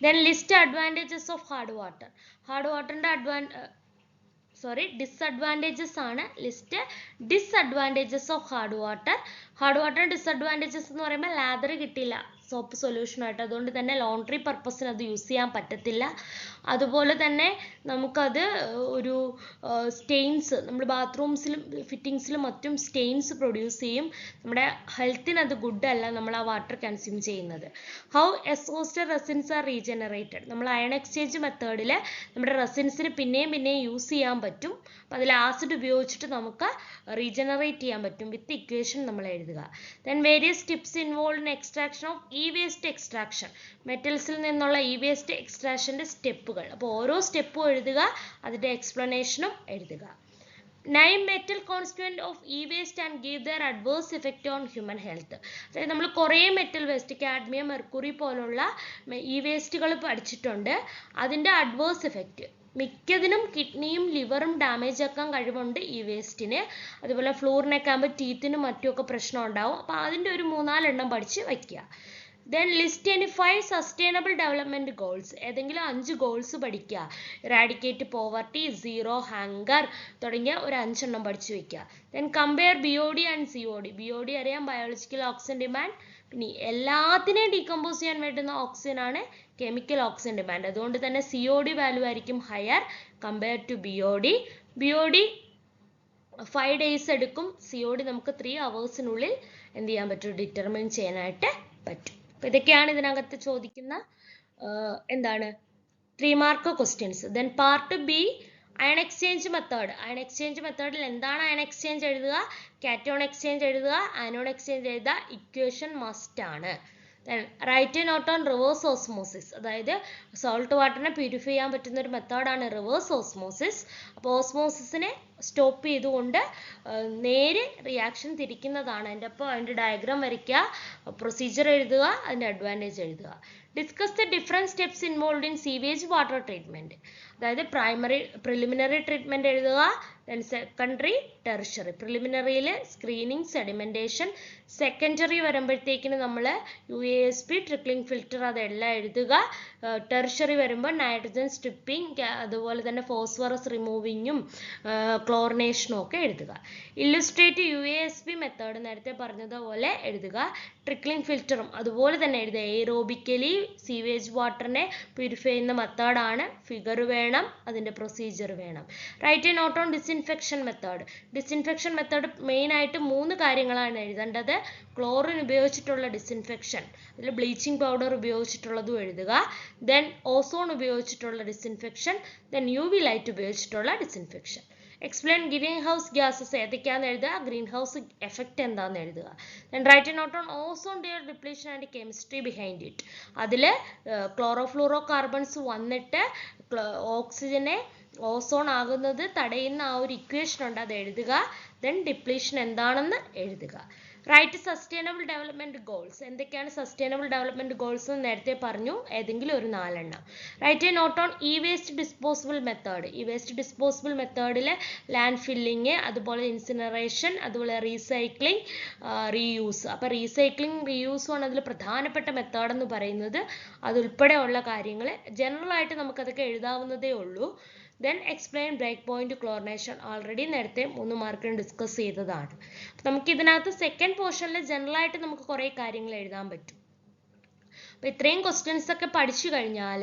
A: Then list advantages of hard water. Hard വാട്ടറിൻ്റെ ഡിസ്അഡ്വാൻറ്റേജസ് ആണ് list. Disadvantages of hard water. Hard വാട്ടറിൻ്റെ ഡിസ്അഡ്വാൻറ്റേജസ് എന്ന് പറയുമ്പോൾ ലാദർ കിട്ടില്ല സോപ്പ് സൊല്യൂഷനായിട്ട്, അതുകൊണ്ട് തന്നെ ലോണ്ട്രി പർപ്പസിന് അത് യൂസ് ചെയ്യാൻ പറ്റത്തില്ല. അതുപോലെ തന്നെ നമുക്കത് ഒരു സ്റ്റെയിൻസ്, നമ്മൾ ബാത്റൂംസിലും ഫിറ്റിങ്സിലും മറ്റും സ്റ്റെയിൻസ് പ്രൊഡ്യൂസ് ചെയ്യും. നമ്മുടെ ഹെൽത്തിന് അത് ഗുഡ് അല്ല നമ്മൾ ആ വാട്ടർ കൺസ്യൂം ചെയ്യുന്നത്. How exhausted resins are regenerated. നമ്മൾ അയൺ എക്സ്ചേഞ്ച് മെത്തേഡിൽ നമ്മുടെ റെസിൻസിന് പിന്നെയും യൂസ് ചെയ്യാൻ പറ്റും. അപ്പോൾ അതിൽ ആസിഡ് ഉപയോഗിച്ചിട്ട് നമുക്ക് റീജനറേറ്റ് ചെയ്യാൻ പറ്റും. വിത്ത് ഇക്വേഷൻ നമ്മൾ എഴുതുക. Then various tips involve in extraction of e waste extraction. മെറ്റൽസിൽ നിന്നുള്ള ഇ വേസ്റ്റ് എക്സ്ട്രാക്ഷൻ്റെ സ്റ്റെപ്പുകൾ. അപ്പോൾ ഓരോ സ്റ്റെപ്പും എഴുതുക, അതിൻ്റെ എക്സ്പ്ലനേഷനും എഴുതുക. Name metal constituent of e-waste and give their adverse effect on human health. അതായത് നമ്മൾ കുറേ മെറ്റൽ വേസ്റ്റ്, കാഡ്മിയം, മെർക്കുറി പോലുള്ള ഇ വേസ്റ്റുകൾ പഠിച്ചിട്ടുണ്ട്. അതിൻ്റെ അഡ്വേഴ്സ് എഫക്റ്റ് മിക്കതിനും കിഡ്നിയും ലിവറും ഡാമേജ് ആക്കാൻ കഴിവുണ്ട് ഈ വേസ്റ്റിന്. അതുപോലെ ഫ്ലൂറിനൊക്കെ ആകുമ്പോൾ ടീത്തിനും മറ്റുമൊക്കെ പ്രശ്നം ഉണ്ടാവും. അപ്പോൾ അതിൻ്റെ ഒരു 3-4 എണ്ണം പഠിച്ച് വയ്ക്കുക. Then list any 5 sustainable development goals. ഏതെങ്കിലും 5 ഗോൾസ് പഠിക്കുക. ഇറാഡിക്കേറ്റ് പോവർട്ടി, സീറോ ഹങ്കർ തുടങ്ങിയ ഒരു 5 എണ്ണം പഠിച്ചു വയ്ക്കുക. Then compare BOD and COD. BOD അറിയാം, ബയോളജിക്കൽ ഓക്സിജൻ ഡിമാൻഡ്. പിന്നെ എല്ലാത്തിനെയും ഡീകമ്പോസ് ചെയ്യാൻ വേണ്ടുന്ന ഓക്സിജൻ ആണ് കെമിക്കൽ ഓക്സിജൻ ഡിമാൻഡ്. അതുകൊണ്ട് തന്നെ COD വാല്യൂ ആയിരിക്കും higher compare to BOD. BOD 5 days എടുക്കും, COD നമുക്ക് 3 hours എന്ത് ചെയ്യാൻ പറ്റും, ഡിറ്റർമിൻ ചെയ്യാനായിട്ട് പറ്റും. അപ്പോൾ ഇതൊക്കെയാണ് ഇതിനകത്ത് ചോദിക്കുന്ന എന്താണ് 3 mark questions. Then part B, ion exchange method. Ion exchange മെത്തേഡിൽ എന്താണ് അയൺ എക്സ്ചേഞ്ച് എഴുതുക, കാറ്റോൺ എക്സ്ചേഞ്ച് എഴുതുക, ആനോൺ എക്സ്ചേഞ്ച് എഴുതുക, ഇക്വേഷൻ മസ്റ്റ് ആണ്. Write a note on reverse osmosis, അതായത് സോൾട്ട് വാട്ടറിനെ പ്യൂരിഫൈ ചെയ്യാൻ പറ്റുന്ന ഒരു മെത്തേഡാണ് റിവേഴ്സ് ഓസ്മോസിസ്. അപ്പോൾ ഓസ്മോസിസിനെ സ്റ്റോപ്പ് ചെയ്തുകൊണ്ട് നേരെ റിയാക്ഷൻ തിരിക്കുന്നതാണ്. അതിൻ്റെ ഡയഗ്രാം വരയ്ക്കുക, പ്രൊസീജിയർ എഴുതുക, അതിൻ്റെ അഡ്വാൻറ്റേജ് എഴുതുക. Discuss the different steps involve in sewage water treatment. അതായത് പ്രിലിമിനറി ട്രീറ്റ്മെൻറ്റ് എഴുതുക, ദെൻ സെക്കൻഡറി, ടെറിഷറി. പ്രിലിമിനറിയിൽ സ്ക്രീനിങ്, സെഡിമെൻറ്റേഷൻ. സെക്കൻഡറി വരുമ്പോഴത്തേക്കിന് നമ്മൾ UASP, ട്രിക്ലിംഗ് ഫിൽറ്റർ, അതെല്ലാം എഴുതുക. ടെറിഷറി വരുമ്പോൾ നൈട്രജൻ സ്ട്രിപ്പിംഗ്, അതുപോലെ തന്നെ ഫോസ്ഫറസ് റിമൂവിങ്ങും ക്ലോറിനേഷനും ഒക്കെ എഴുതുക. ഇല്ലുസ്ട്രേറ്റ് UASP മെത്തേഡ് നേരത്തെ പറഞ്ഞതുപോലെ എഴുതുക. ട്രിക്ലിംഗ് ഫിൽറ്ററും അതുപോലെ തന്നെ എഴുതുക. എയ്റോബിക്കലി സീവേജ് വാട്ടറിനെ പ്യൂരിഫൈ ചെയ്യുന്ന മെത്തേഡാണ്. ഫിഗർ വേണം, അതിൻ്റെ പ്രൊസീജിയർ വേണം. Write a note on disinfection method. Disinfection method മെയിനായിട്ട് 3 കാര്യങ്ങളാണ് എഴുതേണ്ടത്. ക്ലോറിൻ ഉപയോഗിച്ചിട്ടുള്ള ഡിസിൻഫെക്ഷൻ, അതിൽ ബ്ലീച്ചിങ് പൗഡർ ഉപയോഗിച്ചിട്ടുള്ളതും എഴുതുക. ദെൻ ഓസോൺ ഉപയോഗിച്ചിട്ടുള്ള ഡിസിൻഫെക്ഷൻ, ദെൻ UV ലൈറ്റ് ഉപയോഗിച്ചിട്ടുള്ള disinfection. Explain greenhouse gases ഏതൊക്കെയാണെന്ന് എഴുതുക, ഗ്രീൻ ഹൗസ് എഫക്റ്റ് എന്താണെന്ന് എഴുതുക. Then write a note on ozone layer depletion and chemistry behind it. അതിൽ ക്ലോറോഫ്ലൂറോ കാർബൺസ് വന്നിട്ട് ഓക്സിജനെ ഓസോൺ ആകുന്നത് തടയുന്ന ആ ഒരു ഇക്വേഷൻ ഉണ്ട്, അത് എഴുതുക. ദെൻ ഡിപ്ലീഷൻ എന്താണെന്ന് എഴുതുക. Write sustainable development goals. എന്തൊക്കെയാണ് സസ്റ്റൈനബിൾ ഡെവലപ്മെന്റ് ഗോൾസ് എന്ന് നേരത്തെ പറഞ്ഞു, ഏതെങ്കിലും ഒരു 4 എണ്ണം. Write a note on E waste disposable method. E waste disposable മെത്തേഡിൽ ലാൻഡ് ഫില്ലിങ്, അതുപോലെ ഇൻസിനറേഷൻ, അതുപോലെ റീസൈക്ലിംഗ്, റീയൂസ്. അപ്പോൾ റീസൈക്ലിംഗ് റീയൂസും ആണ് അതിൽ പ്രധാനപ്പെട്ട മെത്തേഡ് എന്ന് പറയുന്നത്. അതുൾപ്പെടെയുള്ള കാര്യങ്ങൾ ജനറൽ ആയിട്ട് നമുക്കതൊക്കെ എഴുതാവുന്നതേ ഉള്ളൂ. Then explain break point chlorination. Already നേരത്തെ 3 മാർക്കിന് ഡിസ്കസ് ചെയ്തതാണ്. നമുക്ക് ഇതിനകത്ത് സെക്കൻഡ് പോർഷനിൽ ജനറൽ ആയിട്ട് നമുക്ക് കുറേ കാര്യങ്ങൾ എഴുതാൻ പറ്റും. അപ്പോൾ ഇത്രയും ക്വസ്റ്റ്യൻസ് ഒക്കെ പഠിച്ചു കഴിഞ്ഞാൽ,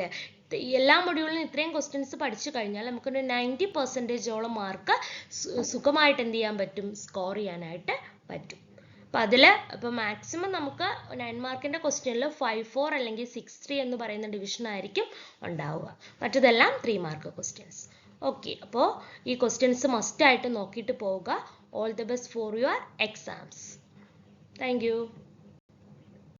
A: എല്ലാ മൊഡ്യൂളിലും ഇത്രയും ക്വസ്റ്റ്യൻസ് പഠിച്ചു കഴിഞ്ഞാൽ നമുക്കൊരു 90% മാർക്ക് സുഖമായിട്ട് എന്ത് ചെയ്യാൻ പറ്റും, സ്കോർ ചെയ്യാനായിട്ട് പറ്റും. അപ്പോൾ അതിൽ ഇപ്പോൾ മാക്സിമം നമുക്ക് 9 മാർക്കിൻ്റെ ക്വസ്റ്റ്യനിൽ 5-4 അല്ലെങ്കിൽ 6-3 എന്ന് പറയുന്ന ഡിവിഷൻ ആയിരിക്കും ഉണ്ടാവുക. മറ്റതെല്ലാം 3 മാർക്ക് ക്വസ്റ്റ്യൻസ്. ഓക്കെ, അപ്പോൾ ഈ ക്വസ്റ്റ്യൻസ് മസ്റ്റായിട്ട് നോക്കിയിട്ട് പോവുക. All the best for your exams. Thank you.